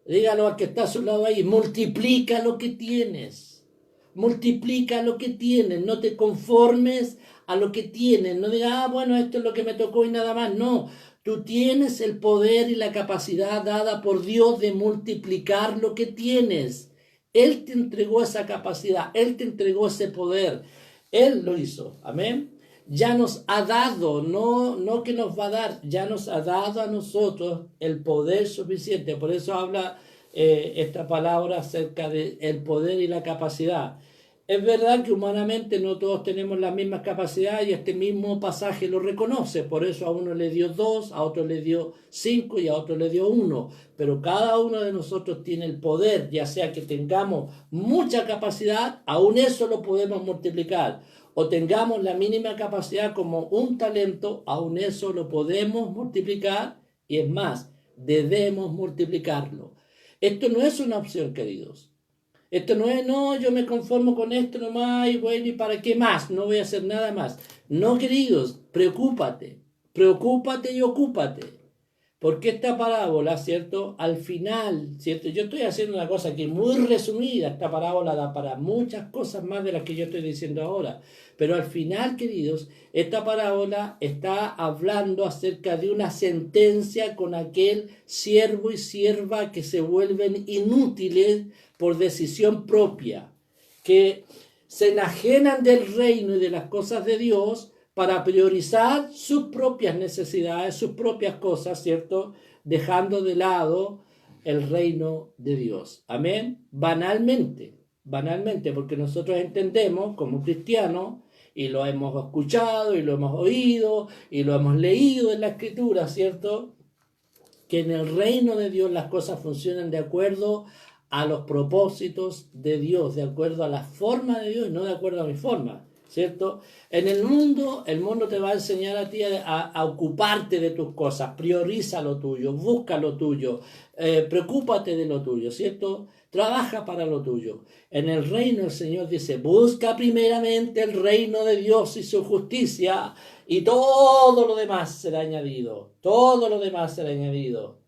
Dígalo al que está a su lado ahí, multiplica lo que tienes. Multiplica lo que tienes, no te conformes a lo que tienes. No digas, bueno, esto es lo que me tocó y nada más. No, tú tienes el poder y la capacidad dada por Dios de multiplicar lo que tienes. Él te entregó esa capacidad, Él te entregó ese poder. Él lo hizo, amén. Ya nos ha dado, no que nos va a dar, ya nos ha dado a nosotros el poder suficiente. Por eso habla esta palabra acerca del poder y la capacidad. Es verdad que humanamente no todos tenemos las mismas capacidades y este mismo pasaje lo reconoce. Por eso a uno le dio 2, a otro le dio 5 y a otro le dio 1. Pero cada uno de nosotros tiene el poder, ya sea que tengamos mucha capacidad, aún eso lo podemos multiplicar. O tengamos la mínima capacidad como un talento, aún eso lo podemos multiplicar y es más, debemos multiplicarlo. Esto no es una opción, queridos. Esto no es, no, yo me conformo con esto nomás y bueno, ¿y para qué más? No voy a hacer nada más. No, queridos, preocúpate y ocúpate. Porque esta parábola, ¿cierto? Al final, ¿cierto? Yo estoy haciendo una cosa aquí muy resumida. Esta parábola da para muchas cosas más de las que yo estoy diciendo ahora. Pero al final, queridos, esta parábola está hablando acerca de una sentencia con aquel siervo y sierva que se vuelven inútiles por decisión propia, que se enajenan del reino y de las cosas de Dios para priorizar sus propias necesidades, sus propias cosas, ¿cierto? Dejando de lado el reino de Dios. Amén. Banalmente, porque nosotros entendemos como cristianos, y lo hemos escuchado, y lo hemos oído, y lo hemos leído en la Escritura, ¿cierto? Que en el reino de Dios las cosas funcionan de acuerdo a los propósitos de Dios, de acuerdo a la forma de Dios y no de acuerdo a mi forma, ¿cierto? En el mundo te va a enseñar a ti a ocuparte de tus cosas, prioriza lo tuyo, busca lo tuyo, preocúpate de lo tuyo, ¿cierto? Trabaja para lo tuyo. En el reino el Señor dice, busca primeramente el reino de Dios y su justicia y todo lo demás será añadido, todo lo demás será añadido.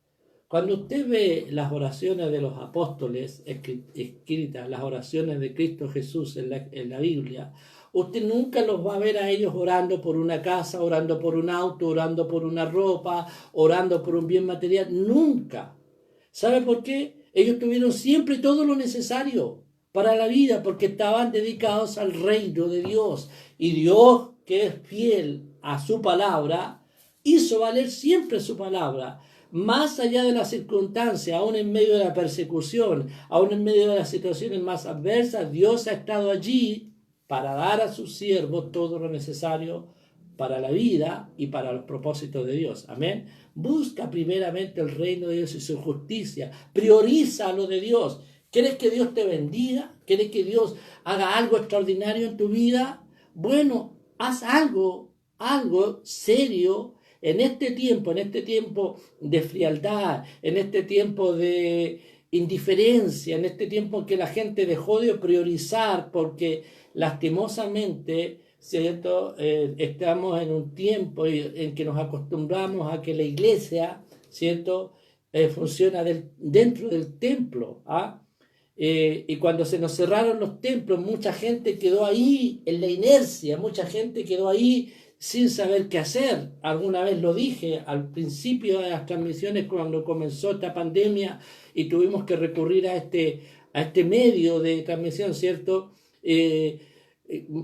Cuando usted ve las oraciones de los apóstoles escritas, las oraciones de Cristo Jesús en la Biblia, usted nunca los va a ver a ellos orando por una casa, orando por un auto, orando por una ropa, orando por un bien material. Nunca. ¿Sabe por qué? Ellos tuvieron siempre todo lo necesario para la vida porque estaban dedicados al reino de Dios. Y Dios, que es fiel a su palabra, hizo valer siempre su palabra. Más allá de las circunstancias, aún en medio de la persecución, aún en medio de las situaciones más adversas, Dios ha estado allí para dar a sus siervos todo lo necesario para la vida y para los propósitos de Dios. Amén. Busca primeramente el reino de Dios y su justicia. Prioriza lo de Dios. ¿Quieres que Dios te bendiga? ¿Quieres que Dios haga algo extraordinario en tu vida? Bueno, haz algo serio en este tiempo de frialdad, en este tiempo de indiferencia, en este tiempo en que la gente dejó de priorizar, porque lastimosamente, ¿cierto? Estamos en un tiempo en que nos acostumbramos a que la iglesia, ¿cierto? Funciona dentro del templo, ¿ah? Y cuando se nos cerraron los templos, mucha gente quedó ahí en la inercia, mucha gente quedó ahí sin saber qué hacer. Alguna vez lo dije al principio de las transmisiones cuando comenzó esta pandemia y tuvimos que recurrir a este medio de transmisión, ¿cierto?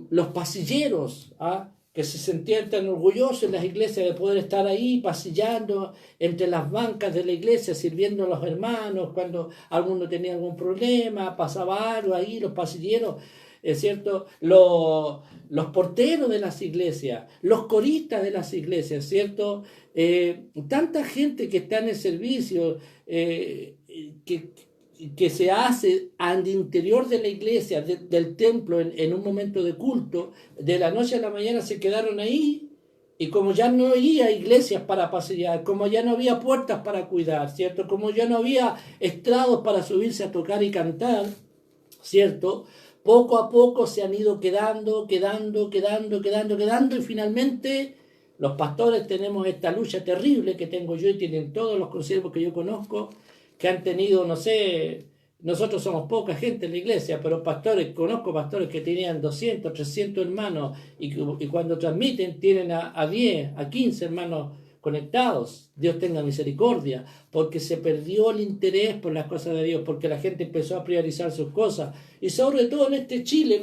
Los pasilleros, ¿ah? que se sentían tan orgullosos en las iglesias de poder estar ahí pasillando entre las bancas de la iglesia, sirviendo a los hermanos, cuando alguno tenía algún problema, pasaba algo ahí, los pasilleros, es cierto, los porteros de las iglesias, los coristas de las iglesias, ¿cierto? Tanta gente que está en el servicio, que, que se hace al interior de la iglesia, del templo, en un momento de culto, de la noche a la mañana se quedaron ahí, y como ya no había iglesias para pasear, como ya no había puertas para cuidar, ¿cierto? Como ya no había estrados para subirse a tocar y cantar, ¿cierto? Poco a poco se han ido quedando, y finalmente los pastores tenemos esta lucha terrible que tengo yo y tienen todos los consiervos que yo conozco, que han tenido, no sé, nosotros somos poca gente en la iglesia, pero pastores, conozco pastores que tenían 200, 300 hermanos y cuando transmiten tienen a 10, a 15 hermanos conectados. Dios tenga misericordia, porque se perdió el interés por las cosas de Dios, porque la gente empezó a priorizar sus cosas. Y sobre todo en este Chile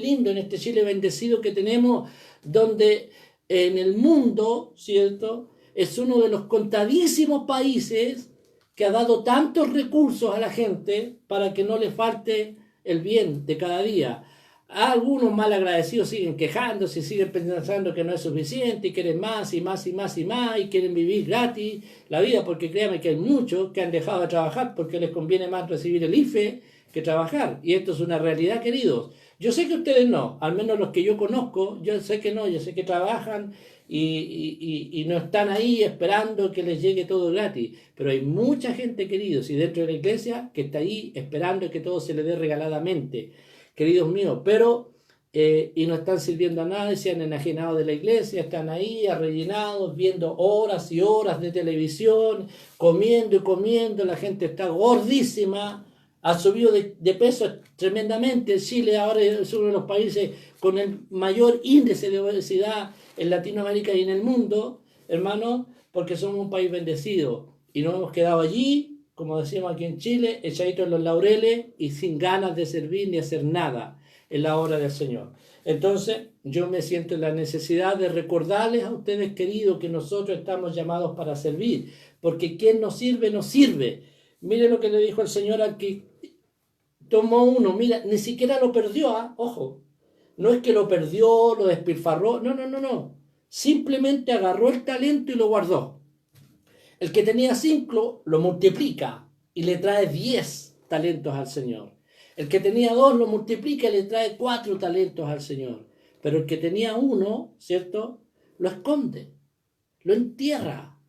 lindo, en este Chile bendecido que tenemos, donde en el mundo, ¿cierto?, es uno de los contadísimos países que ha dado tantos recursos a la gente para que no le falte el bien de cada día. Algunos mal agradecidos siguen quejándose, siguen pensando que no es suficiente y quieren más y más y más y más y quieren vivir gratis la vida, porque créanme que hay muchos que han dejado de trabajar porque les conviene más recibir el IFE que trabajar. Y esto es una realidad, queridos. Yo sé que ustedes no, al menos los que yo conozco, yo sé que no, yo sé que trabajan y no están ahí esperando que les llegue todo gratis. Pero hay mucha gente, queridos, y dentro de la iglesia, que está ahí esperando que todo se le dé regaladamente, queridos míos, pero y no están sirviendo a nadie, se han enajenado de la iglesia, están ahí arrellenados, viendo horas y horas de televisión, comiendo y comiendo, la gente está gordísima, ha subido de peso tremendamente. Chile ahora es uno de los países con el mayor índice de obesidad en Latinoamérica y en el mundo, hermano, porque somos un país bendecido y nos hemos quedado allí, como decimos aquí en Chile, echaditos en los laureles y sin ganas de servir ni hacer nada en la obra del Señor. Entonces, yo me siento en la necesidad de recordarles a ustedes, queridos, que nosotros estamos llamados para servir, porque quien nos sirve, nos sirve. Mire lo que le dijo el Señor al que tomó uno, mira, ni siquiera lo perdió, ¿eh? Ojo, no es que lo perdió, lo despilfarró, no. Simplemente agarró el talento y lo guardó. El que tenía 5 lo multiplica y le trae 10 talentos al Señor. El que tenía 2 lo multiplica y le trae 4 talentos al Señor. Pero el que tenía 1, ¿cierto?, lo esconde, lo entierra,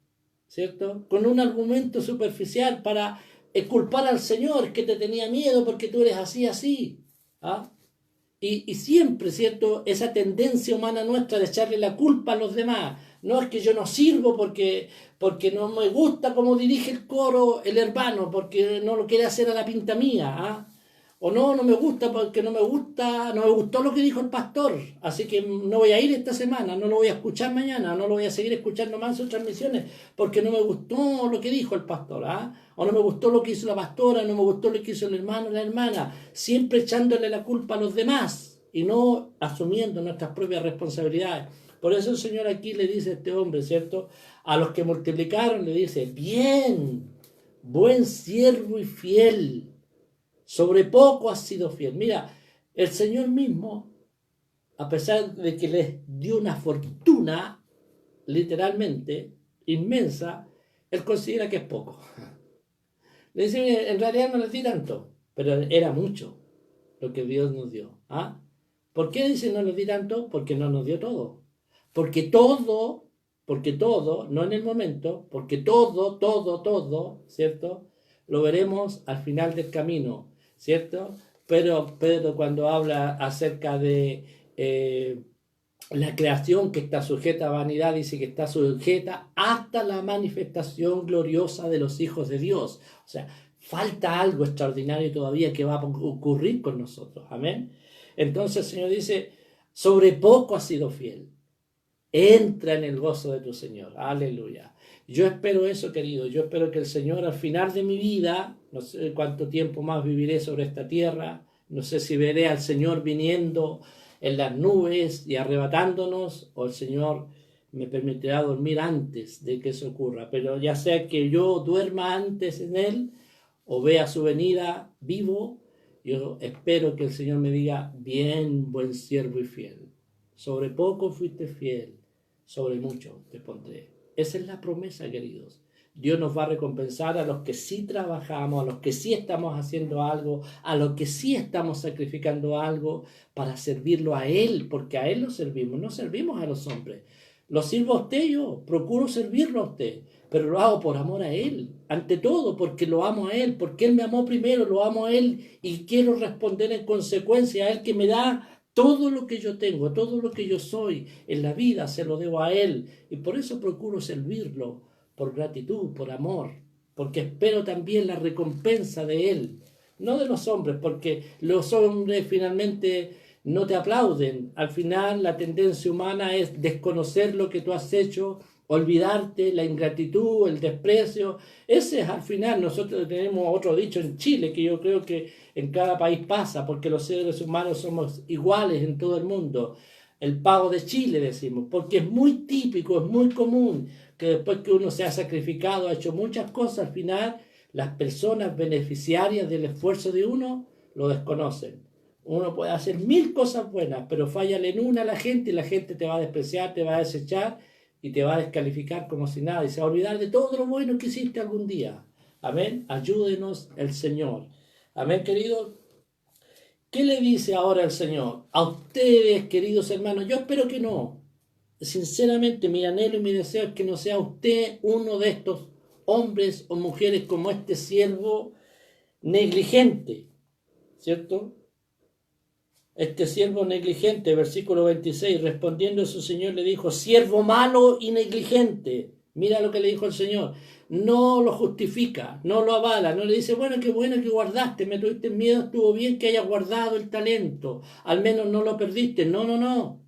¿cierto?, con un argumento superficial para culpar al Señor, que te tenía miedo porque tú eres así. ¿Ah? Y siempre, ¿cierto?, esa tendencia humana nuestra de echarle la culpa a los demás. No es que yo no sirvo porque no me gusta cómo dirige el coro el hermano, porque no lo quiere hacer a la pinta mía. ¿Ah? O no me gusta porque no me gustó lo que dijo el pastor, así que no voy a ir esta semana, no lo voy a escuchar mañana, no lo voy a seguir escuchando más sus transmisiones porque no me gustó lo que dijo el pastor. ¿Ah? O no me gustó lo que hizo la pastora, no me gustó lo que hizo el hermano o la hermana, siempre echándole la culpa a los demás y no asumiendo nuestras propias responsabilidades. Por eso el Señor aquí le dice a este hombre, ¿cierto?, a los que multiplicaron, le dice: bien, buen siervo y fiel, sobre poco has sido fiel. Mira, el Señor mismo, a pesar de que les dio una fortuna, literalmente, inmensa, Él considera que es poco. Le dice: en realidad no les di tanto, pero era mucho lo que Dios nos dio. ¿Ah? ¿Por qué dice no les di tanto? Porque no nos dio todo. Porque todo, no en el momento, porque todo, ¿cierto?, lo veremos al final del camino, ¿cierto? Pero Pedro, cuando habla acerca de la creación que está sujeta a vanidad, dice que está sujeta hasta la manifestación gloriosa de los hijos de Dios. O sea, falta algo extraordinario todavía que va a ocurrir con nosotros. Amén. Entonces el Señor dice: sobre poco has sido fiel, entra en el gozo de tu Señor. Aleluya. Yo espero eso, querido. Yo espero que el Señor, al final de mi vida, no sé cuánto tiempo más viviré sobre esta tierra, no sé si veré al Señor viniendo en las nubes y arrebatándonos, o el Señor me permitirá dormir antes de que eso ocurra. Pero ya sea que yo duerma antes en Él o vea su venida vivo, yo espero que el Señor me diga, bien, buen siervo y fiel. Sobre poco fuiste fiel, sobre mucho te pondré. Esa es la promesa, queridos. Dios nos va a recompensar a los que sí trabajamos, a los que sí estamos haciendo algo, a los que sí estamos sacrificando algo para servirlo a Él, porque a Él lo servimos, no servimos a los hombres. Lo sirvo a usted yo, procuro servirlo a usted, pero lo hago por amor a Él, ante todo porque lo amo a Él, porque Él me amó primero, lo amo a Él y quiero responder en consecuencia a Él que me da todo lo que yo tengo, todo lo que yo soy en la vida, se lo debo a Él y por eso procuro servirlo, por gratitud, por amor, porque espero también la recompensa de Él, no de los hombres, porque los hombres finalmente no te aplauden. Al final la tendencia humana es desconocer lo que tú has hecho, olvidarte, la ingratitud, el desprecio. Ese es al final, nosotros tenemos otro dicho en Chile que yo creo que en cada país pasa, porque los seres humanos somos iguales en todo el mundo. El pago de Chile, decimos, porque es muy típico, es muy común que después que uno se ha sacrificado, ha hecho muchas cosas, al final las personas beneficiarias del esfuerzo de uno lo desconocen. Uno puede hacer 1000 cosas buenas, pero fállale en una a la gente y la gente te va a despreciar, te va a desechar y te va a descalificar como si nada y se va a olvidar de todo lo bueno que hiciste algún día. Amén. Ayúdenos el Señor. Amén, queridos. ¿Qué le dice ahora el Señor? A ustedes, queridos hermanos, yo espero que no. Sinceramente, mi anhelo y mi deseo es que no sea usted uno de estos hombres o mujeres como este siervo negligente, ¿cierto? Este siervo negligente, versículo 26, respondiendo a su señor le dijo, siervo malo y negligente. Mira lo que le dijo el Señor. No lo justifica, no lo avala, no le dice, bueno que guardaste, me tuviste miedo, estuvo bien que hayas guardado el talento, al menos no lo perdiste. No, no, no.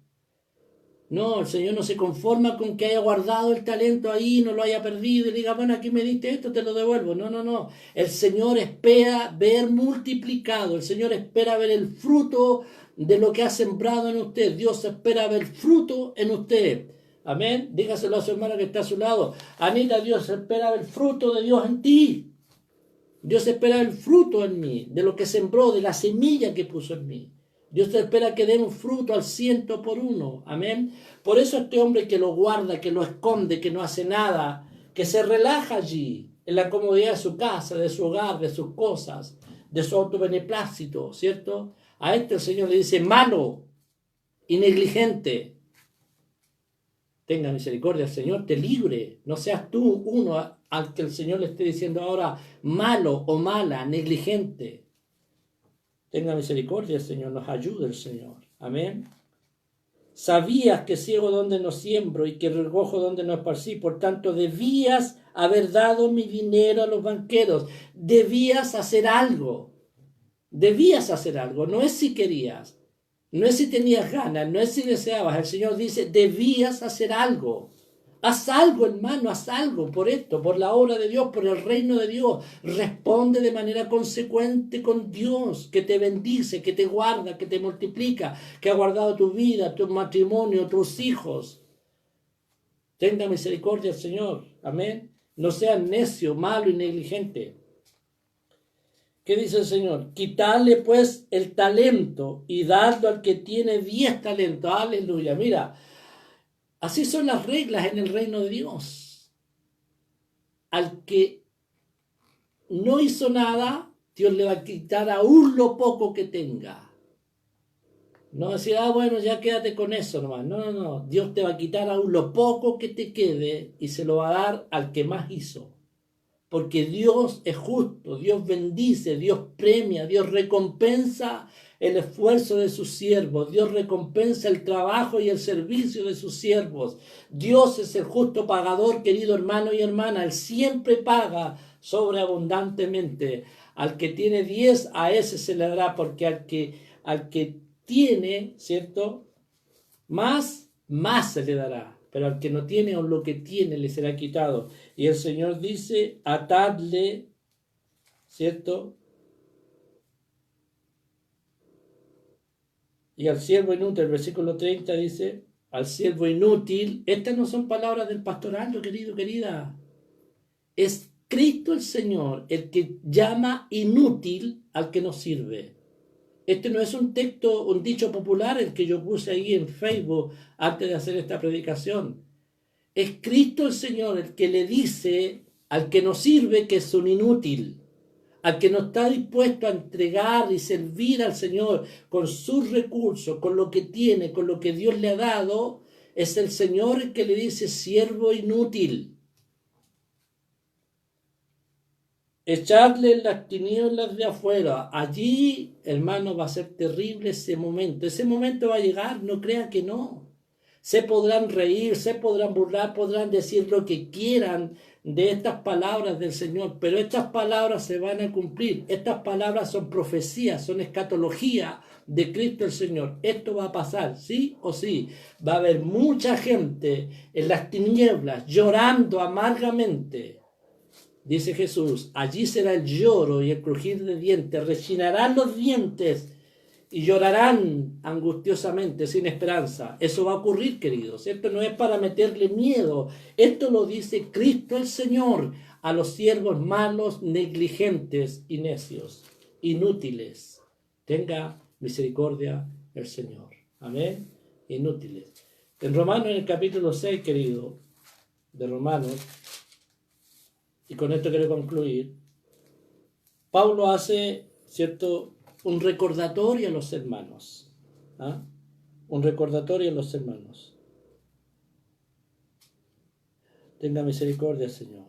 No, el Señor no se conforma con que haya guardado el talento ahí, no lo haya perdido y diga, bueno, aquí me diste esto, te lo devuelvo. No, no, no. El Señor espera ver multiplicado, el Señor espera ver el fruto de lo que ha sembrado en usted. Dios espera ver fruto en usted. Amén. Dígaselo a su hermana que está a su lado. Anita, Dios espera ver fruto de Dios en ti. Dios espera el fruto en mí, de lo que sembró, de la semilla que puso en mí. Dios espera que dé un fruto al 100 por 1. Amén. Por eso este hombre que lo guarda, que lo esconde, que no hace nada, que se relaja allí, en la comodidad de su casa, de su hogar, de sus cosas, de su autobeneplácito, ¿cierto? A este el Señor le dice, malo y negligente. Tenga misericordia, el Señor te libre. No seas tú uno al que el Señor le esté diciendo ahora malo o mala, negligente. Tenga misericordia, el Señor, nos ayude el Señor. Amén. Sabías que ciego donde no siembro y que recojo donde no esparcí, por tanto debías haber dado mi dinero a los banqueros. Debías hacer algo. Debías hacer algo. No es si querías, no es si tenías ganas, no es si deseabas. El Señor dice, debías hacer algo. Haz algo, hermano, haz algo por esto, por la obra de Dios, por el reino de Dios. Responde de manera consecuente con Dios, que te bendice, que te guarda, que te multiplica, que ha guardado tu vida, tu matrimonio, tus hijos. Tenga misericordia, Señor. Amén. No seas necio, malo y negligente. ¿Qué dice el Señor? Quitarle pues el talento y darlo al que tiene 10 talentos. Aleluya. Mira, así son las reglas en el reino de Dios. Al que no hizo nada, Dios le va a quitar aún lo poco que tenga. No decir, bueno, ya quédate con eso nomás. No, no, no. Dios te va a quitar aún lo poco que te quede y se lo va a dar al que más hizo. Porque Dios es justo, Dios bendice, Dios premia, Dios recompensa el esfuerzo de sus siervos, Dios recompensa el trabajo y el servicio de sus siervos. Dios es el justo pagador, querido hermano y hermana, Él siempre paga sobreabundantemente. Al que tiene 10, a ese se le dará, porque al que tiene, ¿cierto? Más se le dará. Pero al que no tiene o lo que tiene le será quitado. Y el Señor dice, atadle, ¿cierto? Y al siervo inútil, el versículo 30 dice, al siervo inútil, estas no son palabras del pastorado, querido, querida. Es Cristo el Señor el que llama inútil al que no sirve. Este no es un texto, un dicho popular el que yo puse ahí en Facebook antes de hacer esta predicación. Es Cristo el Señor el que le dice al que no sirve que es un inútil. Al que no está dispuesto a entregar y servir al Señor con sus recursos, con lo que tiene, con lo que Dios le ha dado, es el Señor el que le dice siervo inútil. Echarle en las tinieblas de afuera. Allí, hermano, va a ser terrible ese momento. Ese momento va a llegar, no crean que no. Se podrán reír, se podrán burlar, podrán decir lo que quieran de estas palabras del Señor, pero estas palabras se van a cumplir. Estas palabras son profecías, son escatología de Cristo el Señor. Esto va a pasar, sí o sí. Va a haber mucha gente en las tinieblas llorando amargamente. Dice Jesús, allí será el lloro y el crujir de dientes, rechinarán los dientes y llorarán angustiosamente, sin esperanza. Eso va a ocurrir, queridos. Esto no es para meterle miedo. Esto lo dice Cristo el Señor a los siervos malos, negligentes y necios, inútiles. Tenga misericordia el Señor. Amén. Inútiles. En Romanos, en el capítulo 6, querido, de Romanos, y con esto quiero concluir, Pablo hace, ¿cierto?, un recordatorio a los hermanos. ¿Ah? Un recordatorio a los hermanos. Tenga misericordia, Señor.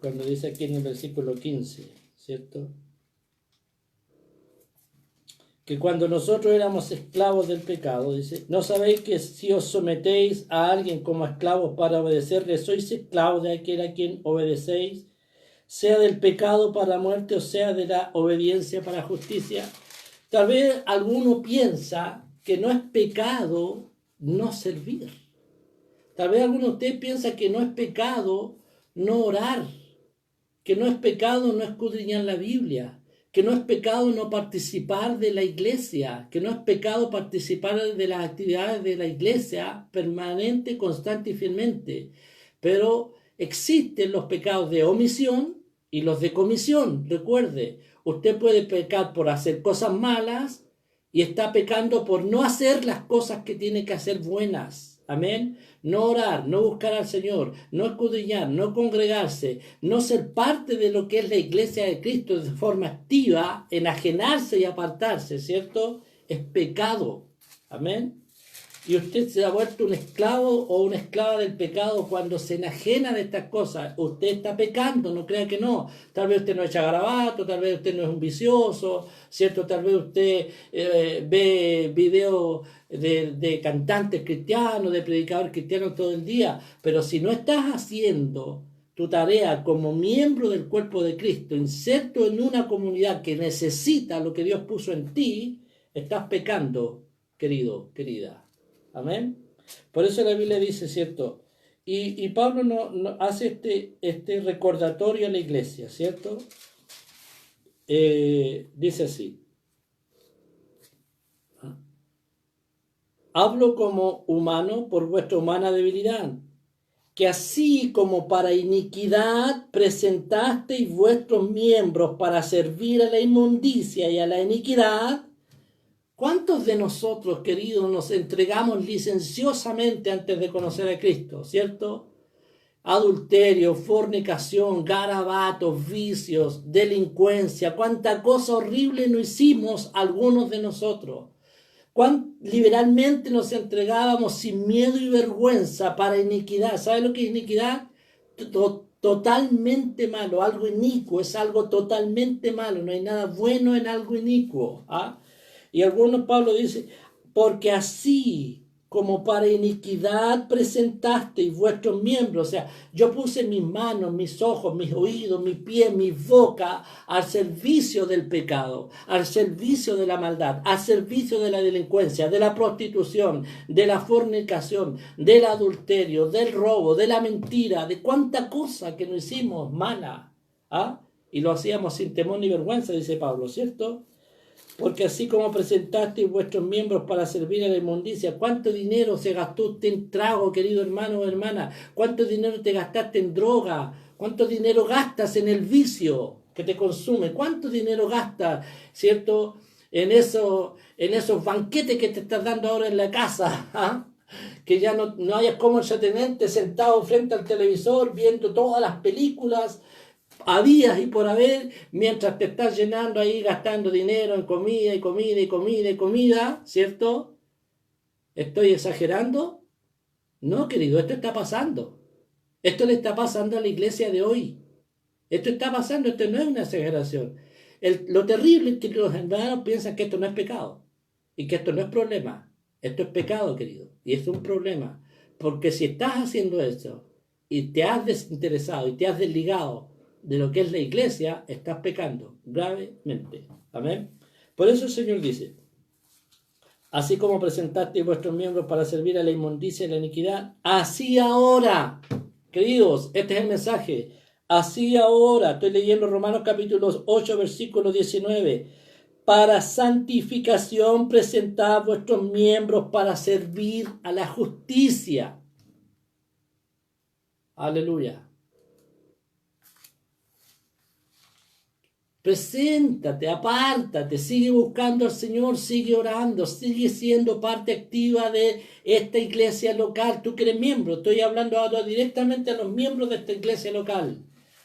Cuando dice aquí en el versículo 15, ¿cierto?, que cuando nosotros éramos esclavos del pecado, dice, ¿no sabéis que si os sometéis a alguien como esclavos para obedecerle, sois esclavos de aquel a quien obedecéis, sea del pecado para muerte o sea de la obediencia para justicia? Tal vez alguno piensa que no es pecado no servir. Tal vez alguno de ustedes piensa que no es pecado no orar, que no es pecado no escudriñar la Biblia, que no es pecado no participar de la iglesia, que no es pecado participar de las actividades de la iglesia permanente, constante y fielmente. Pero existen los pecados de omisión y los de comisión. Recuerde, usted puede pecar por hacer cosas malas y está pecando por no hacer las cosas que tiene que hacer buenas. Amén. No orar, no buscar al Señor, no escudriñar, no congregarse, no ser parte de lo que es la iglesia de Cristo de forma activa, enajenarse y apartarse, ¿cierto? Es pecado. Amén. Y usted se ha vuelto un esclavo o una esclava del pecado cuando se enajena de estas cosas. Usted está pecando, no crea que no. Tal vez usted no echa garabato, tal vez usted no es un vicioso, ¿cierto? Tal vez usted ve videos de cantantes cristianos, de predicadores cristianos todo el día. Pero si no estás haciendo tu tarea como miembro del cuerpo de Cristo, inserto en una comunidad que necesita lo que Dios puso en ti, estás pecando, querido, querida. Amén. Por eso la Biblia dice, ¿cierto? Y Pablo no hace este recordatorio a la iglesia, ¿cierto? Dice así. Hablo como humano por vuestra humana debilidad, que así como para iniquidad presentasteis vuestros miembros para servir a la inmundicia y a la iniquidad, ¿cuántos de nosotros, queridos, nos entregamos licenciosamente antes de conocer a Cristo, ¿cierto? Adulterio, fornicación, garabatos, vicios, delincuencia, cuánta cosa horrible no hicimos algunos de nosotros. Cuán liberalmente nos entregábamos sin miedo y vergüenza para iniquidad. ¿Sabe lo que es iniquidad? Totalmente malo, algo inicuo, es algo totalmente malo, no hay nada bueno en algo inicuo. ¿Ah? Y algunos, Pablo dice, porque así como para iniquidad presentasteis vuestros miembros, o sea, yo puse mis manos, mis ojos, mis oídos, mis pies, mi boca al servicio del pecado, al servicio de la maldad, al servicio de la delincuencia, de la prostitución, de la fornicación, del adulterio, del robo, de la mentira, de cuánta cosa que no hicimos mala. ¿Ah? Y lo hacíamos sin temor ni vergüenza, dice Pablo, ¿cierto? Porque así como presentasteis vuestros miembros para servir a la inmundicia, ¿cuánto dinero se gastó usted en trago, querido hermano o hermana? ¿Cuánto dinero te gastaste en droga? ¿Cuánto dinero gastas en el vicio que te consume? ¿Cuánto dinero gastas, cierto, en esos banquetes que te estás dando ahora en la casa? ¿Ah? Que ya no hayas cómo entretenerte sentado frente al televisor viendo todas las películas habías y por haber, mientras te estás llenando ahí, gastando dinero en comida y comida y comida y comida, ¿cierto? ¿Estoy exagerando? No, querido, esto está pasando. Esto le está pasando a la iglesia de hoy. Esto está pasando, esto no es una exageración. Lo terrible es que los hermanos piensan que esto no es pecado y que esto no es problema. Esto es pecado, querido, y es un problema. Porque si estás haciendo eso y te has desinteresado y te has desligado de lo que es la iglesia, estás pecando gravemente. Amén. Por eso el Señor dice, así como presentasteis vuestros miembros para servir a la inmundicia y la iniquidad, así ahora, queridos, este es el mensaje, así ahora, estoy leyendo Romanos capítulo 8, versículo 19, para santificación presentad vuestros miembros para servir a la justicia. Aleluya. Preséntate, apártate, sigue buscando al Señor, sigue orando, sigue siendo parte activa de esta iglesia local. Tú que eres miembro, estoy hablando ahora directamente a los miembros de esta iglesia local.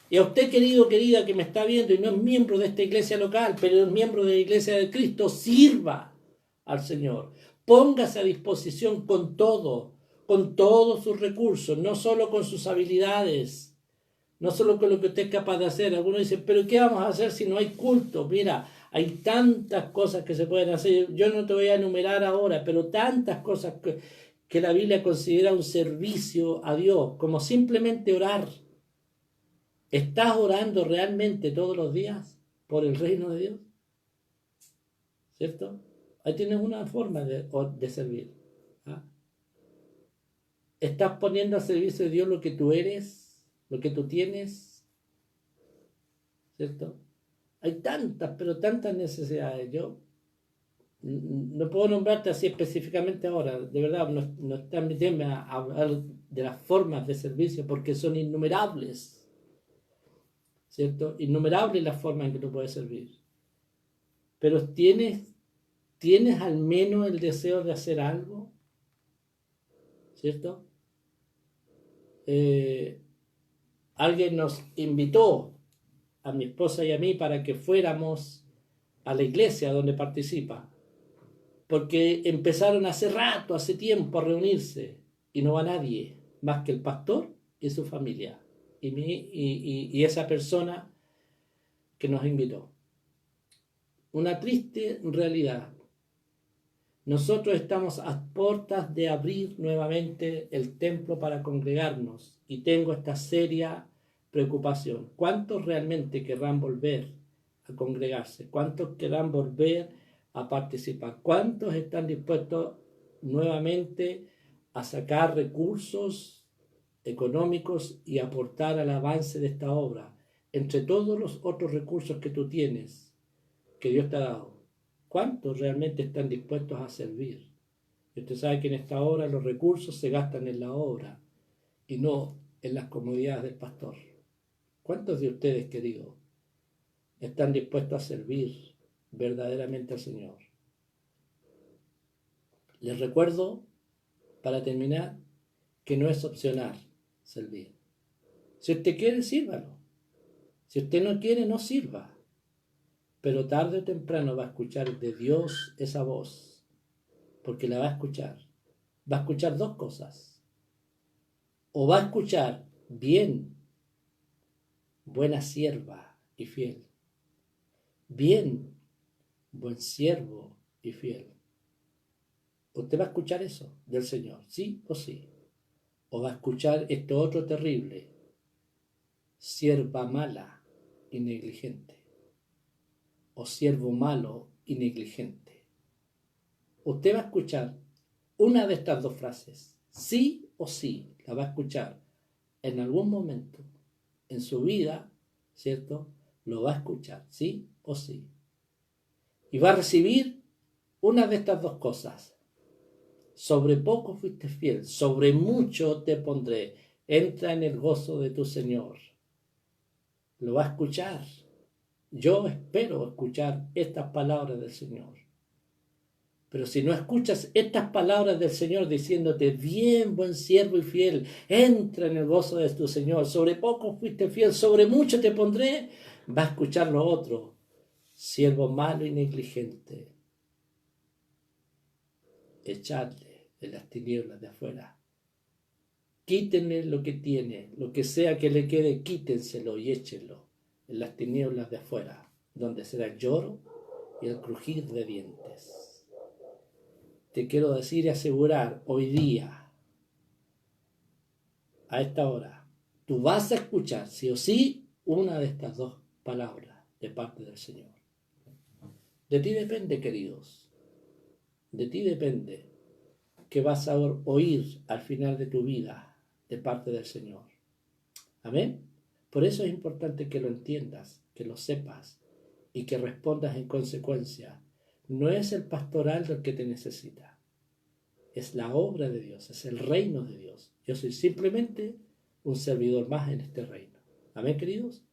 Y a usted, querido, querida, que me está viendo y no es miembro de esta iglesia local, pero es miembro de la iglesia de Cristo, sirva al Señor. Póngase a disposición con todos sus recursos, no solo con sus habilidades. No solo con lo que usted es capaz de hacer. Algunos dicen, pero ¿qué vamos a hacer si no hay culto? Mira, hay tantas cosas que se pueden hacer. Yo no te voy a enumerar ahora, pero tantas cosas que la Biblia considera un servicio a Dios, como simplemente orar. ¿Estás orando realmente todos los días por el reino de Dios? ¿Cierto? Ahí tienes una forma de servir. ¿Ah? ¿Estás poniendo al servicio de Dios lo que tú eres, lo que tú tienes? ¿Cierto? Hay tantas, pero tantas necesidades. Yo no puedo nombrarte así específicamente ahora. De verdad, no está en mi tema hablar de las formas de servicio porque son innumerables. ¿Cierto? Innumerables las formas en que tú puedes servir. Pero ¿tienes al menos el deseo de hacer algo? ¿Cierto? Alguien nos invitó a mi esposa y a mí para que fuéramos a la iglesia donde participa, porque empezaron hace rato, hace tiempo a reunirse y no va nadie más que el pastor y su familia y esa persona que nos invitó. Una triste realidad. Nosotros estamos a puertas de abrir nuevamente el templo para congregarnos y tengo esta seria preocupación. ¿Cuántos realmente querrán volver a congregarse? ¿Cuántos querrán volver a participar? ¿Cuántos están dispuestos nuevamente a sacar recursos económicos y aportar al avance de esta obra? Entre todos los otros recursos que tú tienes, que Dios te ha dado, ¿cuántos realmente están dispuestos a servir? Y usted sabe que en esta obra los recursos se gastan en la obra y no en las comodidades del pastor. ¿Cuántos de ustedes, queridos, están dispuestos a servir verdaderamente al Señor? Les recuerdo, para terminar, que no es opcional servir. Si usted quiere, sírvalo. Si usted no quiere, no sirva. Pero tarde o temprano va a escuchar de Dios esa voz, porque la va a escuchar. Va a escuchar dos cosas. O va a escuchar, bien, buena sierva y fiel. Bien, buen siervo y fiel. Usted va a escuchar eso del Señor, sí o sí. O va a escuchar esto otro terrible, sierva mala y negligente. O siervo malo y negligente. Usted va a escuchar una de estas dos frases, sí o sí, la va a escuchar en algún momento en su vida, ¿cierto? lo va a escuchar, sí o sí. Y va a recibir una de estas dos cosas. Sobre poco fuiste fiel, sobre mucho te pondré. Entra en el gozo de tu Señor. Lo va a escuchar. Yo espero escuchar estas palabras del Señor. Pero si no escuchas estas palabras del Señor diciéndote, bien, buen siervo y fiel, entra en el gozo de tu Señor, sobre poco fuiste fiel, sobre mucho te pondré, va a escuchar lo otro, siervo malo y negligente, echadle en las tinieblas de afuera. Quítenle lo que tiene, lo que sea que le quede, quítenselo y échenlo en las tinieblas de afuera, donde será el lloro y el crujir de dientes. Te quiero decir y asegurar hoy día, a esta hora, tú vas a escuchar sí o sí una de estas dos palabras de parte del Señor. De ti depende, queridos, de ti depende que vas a oír al final de tu vida de parte del Señor. Amén. Por eso es importante que lo entiendas, que lo sepas y que respondas en consecuencia. No es el pastoral el que te necesita. Es la obra de Dios, es el reino de Dios. Yo soy simplemente un servidor más en este reino. Amén, queridos.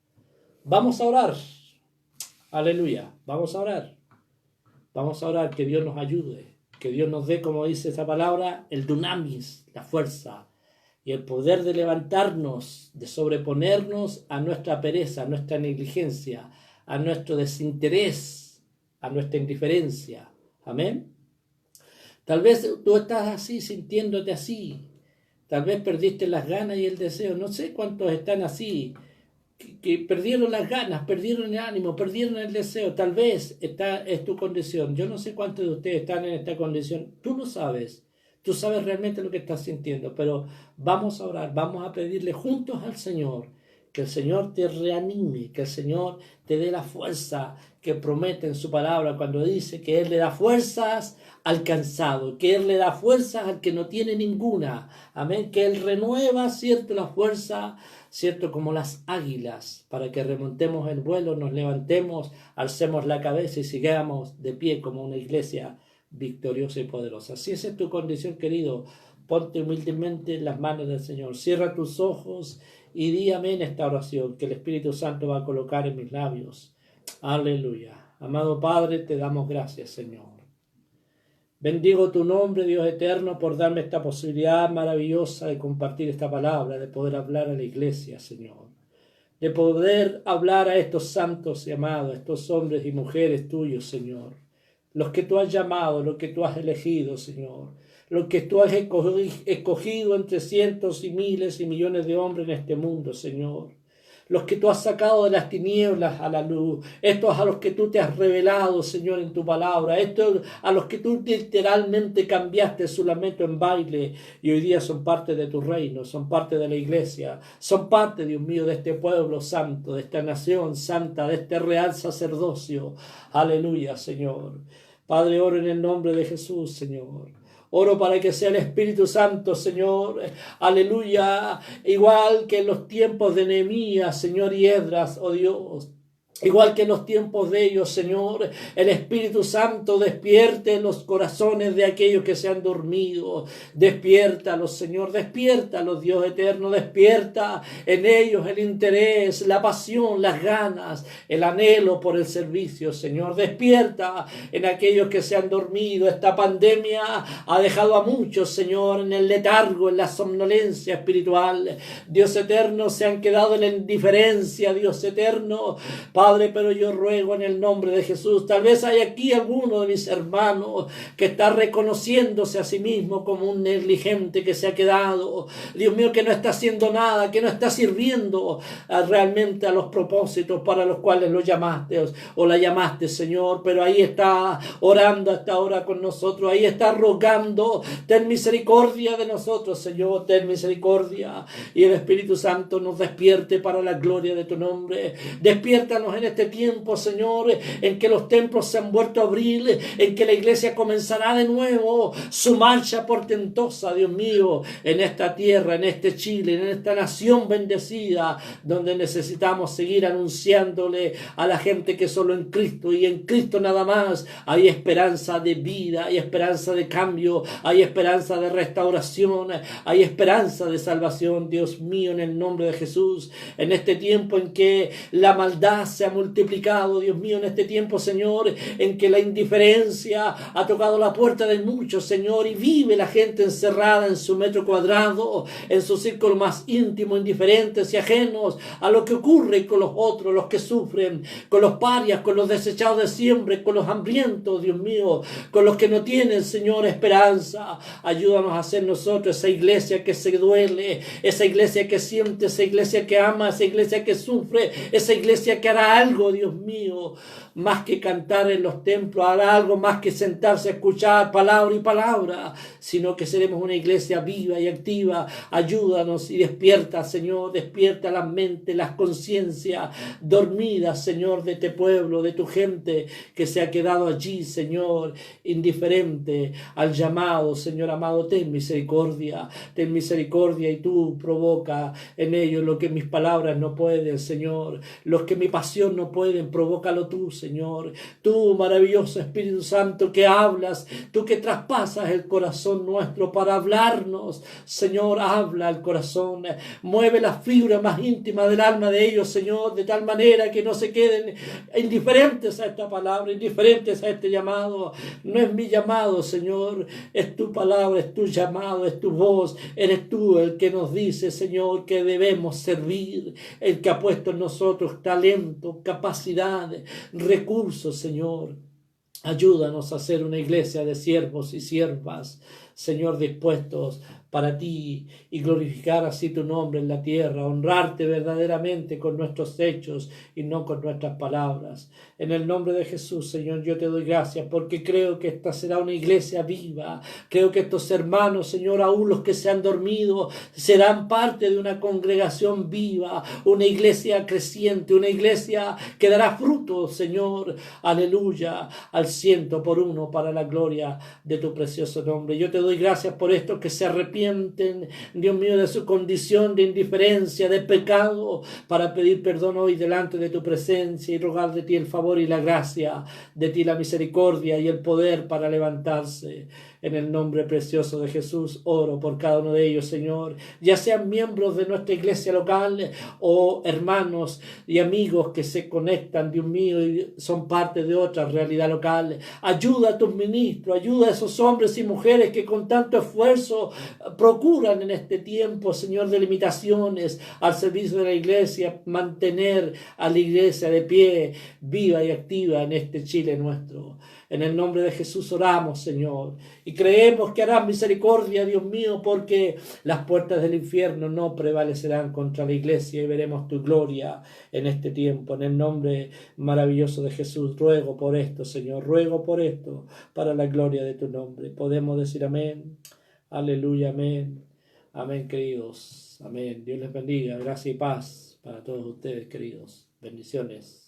Vamos a orar. Aleluya. Vamos a orar. Vamos a orar que Dios nos ayude. Que Dios nos dé, como dice esa palabra, el dunamis, la fuerza y el poder de levantarnos, de sobreponernos a nuestra pereza, a nuestra negligencia, a nuestro desinterés, a nuestra indiferencia. Amén. Tal vez tú estás así, sintiéndote así. Tal vez perdiste las ganas y el deseo. No sé cuántos están así, que perdieron las ganas, perdieron el ánimo, perdieron el deseo. Tal vez es tu condición. Yo no sé cuántos de ustedes están en esta condición. Tú lo sabes. Tú sabes realmente lo que estás sintiendo. Pero vamos a orar, vamos a pedirle juntos al Señor que el Señor te reanime, que el Señor te dé la fuerza que promete en su palabra cuando dice que Él le da fuerzas al cansado, que Él le da fuerzas al que no tiene ninguna. Amén, que Él renueva, ¿cierto?, la fuerza, ¿cierto?, como las águilas, para que remontemos el vuelo, nos levantemos, alcemos la cabeza y sigamos de pie como una iglesia victoriosa y poderosa. Si esa es tu condición, querido, ponte humildemente en las manos del Señor. Cierra tus ojos y di amén esta oración que el Espíritu Santo va a colocar en mis labios. Aleluya. Amado Padre, te damos gracias, Señor. Bendigo tu nombre, Dios eterno, por darme esta posibilidad maravillosa de compartir esta palabra, de poder hablar a la iglesia, Señor. De poder hablar a estos santos y amados, a estos hombres y mujeres tuyos, Señor. Los que tú has llamado, los que tú has elegido, Señor. Los que tú has escogido entre cientos y miles y millones de hombres en este mundo, Señor. Los que tú has sacado de las tinieblas a la luz, estos a los que tú te has revelado, Señor, en tu palabra, estos a los que tú literalmente cambiaste su lamento en baile y hoy día son parte de tu reino, son parte de la iglesia, son parte, Dios mío, de este pueblo santo, de esta nación santa, de este real sacerdocio. Aleluya, Señor. Padre, oro en el nombre de Jesús, Señor. Oro para que sea el Espíritu Santo, Señor, aleluya, igual que en los tiempos de Nehemías, Señor, y Esdras, oh Dios. Igual que en los tiempos de ellos, Señor, el Espíritu Santo despierte en los corazones de aquellos que se han dormido. Despiértalos, Señor, despiértalos, Dios eterno, despierta en ellos el interés, la pasión, las ganas, el anhelo por el servicio, Señor. Despierta en aquellos que se han dormido. Esta pandemia ha dejado a muchos, Señor, en el letargo, en la somnolencia espiritual. Dios eterno, se han quedado en la indiferencia, Dios eterno. Padre, pero yo ruego en el nombre de Jesús, tal vez hay aquí alguno de mis hermanos que está reconociéndose a sí mismo como un negligente que se ha quedado, Dios mío, que no está haciendo nada, que no está sirviendo realmente a los propósitos para los cuales lo llamaste o la llamaste, Señor, pero ahí está orando hasta ahora con nosotros, ahí está rogando, ten misericordia de nosotros, Señor, ten misericordia, y el Espíritu Santo nos despierte para la gloria de tu nombre. Despiértanos en este tiempo, Señor, en que los templos se han vuelto a abrir, en que la iglesia comenzará de nuevo su marcha portentosa, Dios mío, en esta tierra, en este Chile, en esta nación bendecida, donde necesitamos seguir anunciándole a la gente que solo en Cristo y en Cristo nada más hay esperanza de vida, hay esperanza de cambio, hay esperanza de restauración, hay esperanza de salvación, Dios mío, en el nombre de Jesús. En este tiempo en que la maldad se ha multiplicado, Dios mío, en este tiempo, Señor, en que la indiferencia ha tocado la puerta de muchos, Señor, y vive la gente encerrada en su metro cuadrado, en su círculo más íntimo, indiferentes y ajenos a lo que ocurre con los otros, los que sufren, con los parias, con los desechados de siempre, con los hambrientos, Dios mío, con los que no tienen, Señor, esperanza. Ayúdanos a ser nosotros esa iglesia que se duele, esa iglesia que siente, esa iglesia que ama, esa iglesia que sufre, esa iglesia que hará algo, Dios mío, más que cantar en los templos, hará algo más que sentarse a escuchar palabra y palabra, sino que seremos una iglesia viva y activa. Ayúdanos y despierta, Señor, despierta las mentes, las conciencias dormidas, Señor, de este pueblo, de tu gente que se ha quedado allí, Señor, indiferente al llamado, Señor amado. Ten misericordia y tú provoca en ellos lo que mis palabras no pueden, Señor, lo que mi pasión no pueden, provócalo tú, Señor. Tú, maravilloso Espíritu Santo, que hablas, tú que traspasas el corazón nuestro para hablarnos, Señor, habla al corazón, mueve la fibra más íntima del alma de ellos, Señor, de tal manera que no se queden indiferentes a esta palabra, indiferentes a este llamado. No es mi llamado, Señor, es tu palabra, es tu llamado, es tu voz, eres tú el que nos dice, Señor, que debemos servir, el que ha puesto en nosotros talento, capacidad, recursos, Señor. Ayúdanos a ser una iglesia de siervos y siervas, Señor, dispuestos para ti y glorificar así tu nombre en la tierra, honrarte verdaderamente con nuestros hechos y no con nuestras palabras. En el nombre de Jesús, Señor, yo te doy gracias porque creo que esta será una iglesia viva. Creo que estos hermanos, Señor, aún los que se han dormido, serán parte de una congregación viva, una iglesia creciente, una iglesia que dará fruto, Señor, aleluya, al 100 por 1 para la gloria de tu precioso nombre. Yo te doy gracias por estos que se arrepienten, Dios mío, de su condición de indiferencia, de pecado, para pedir perdón hoy delante de tu presencia y rogar de ti el favor y la gracia, de ti la misericordia y el poder para levantarse. En el nombre precioso de Jesús oro por cada uno de ellos, Señor, ya sean miembros de nuestra iglesia local o hermanos y amigos que se conectan, Dios mío, y son parte de otra realidad local. Ayuda a tus ministros, ayuda a esos hombres y mujeres que con tanto esfuerzo procuran en este tiempo, Señor, de limitaciones al servicio de la iglesia, mantener a la iglesia de pie, viva y activa en este Chile nuestro. En el nombre de Jesús oramos, Señor, y creemos que harás misericordia, Dios mío, porque las puertas del infierno no prevalecerán contra la iglesia y veremos tu gloria en este tiempo. En el nombre maravilloso de Jesús, ruego por esto, Señor, ruego por esto, para la gloria de tu nombre. Podemos decir amén, aleluya, amén, amén, queridos, amén. Dios les bendiga, gracia y paz para todos ustedes, queridos. Bendiciones.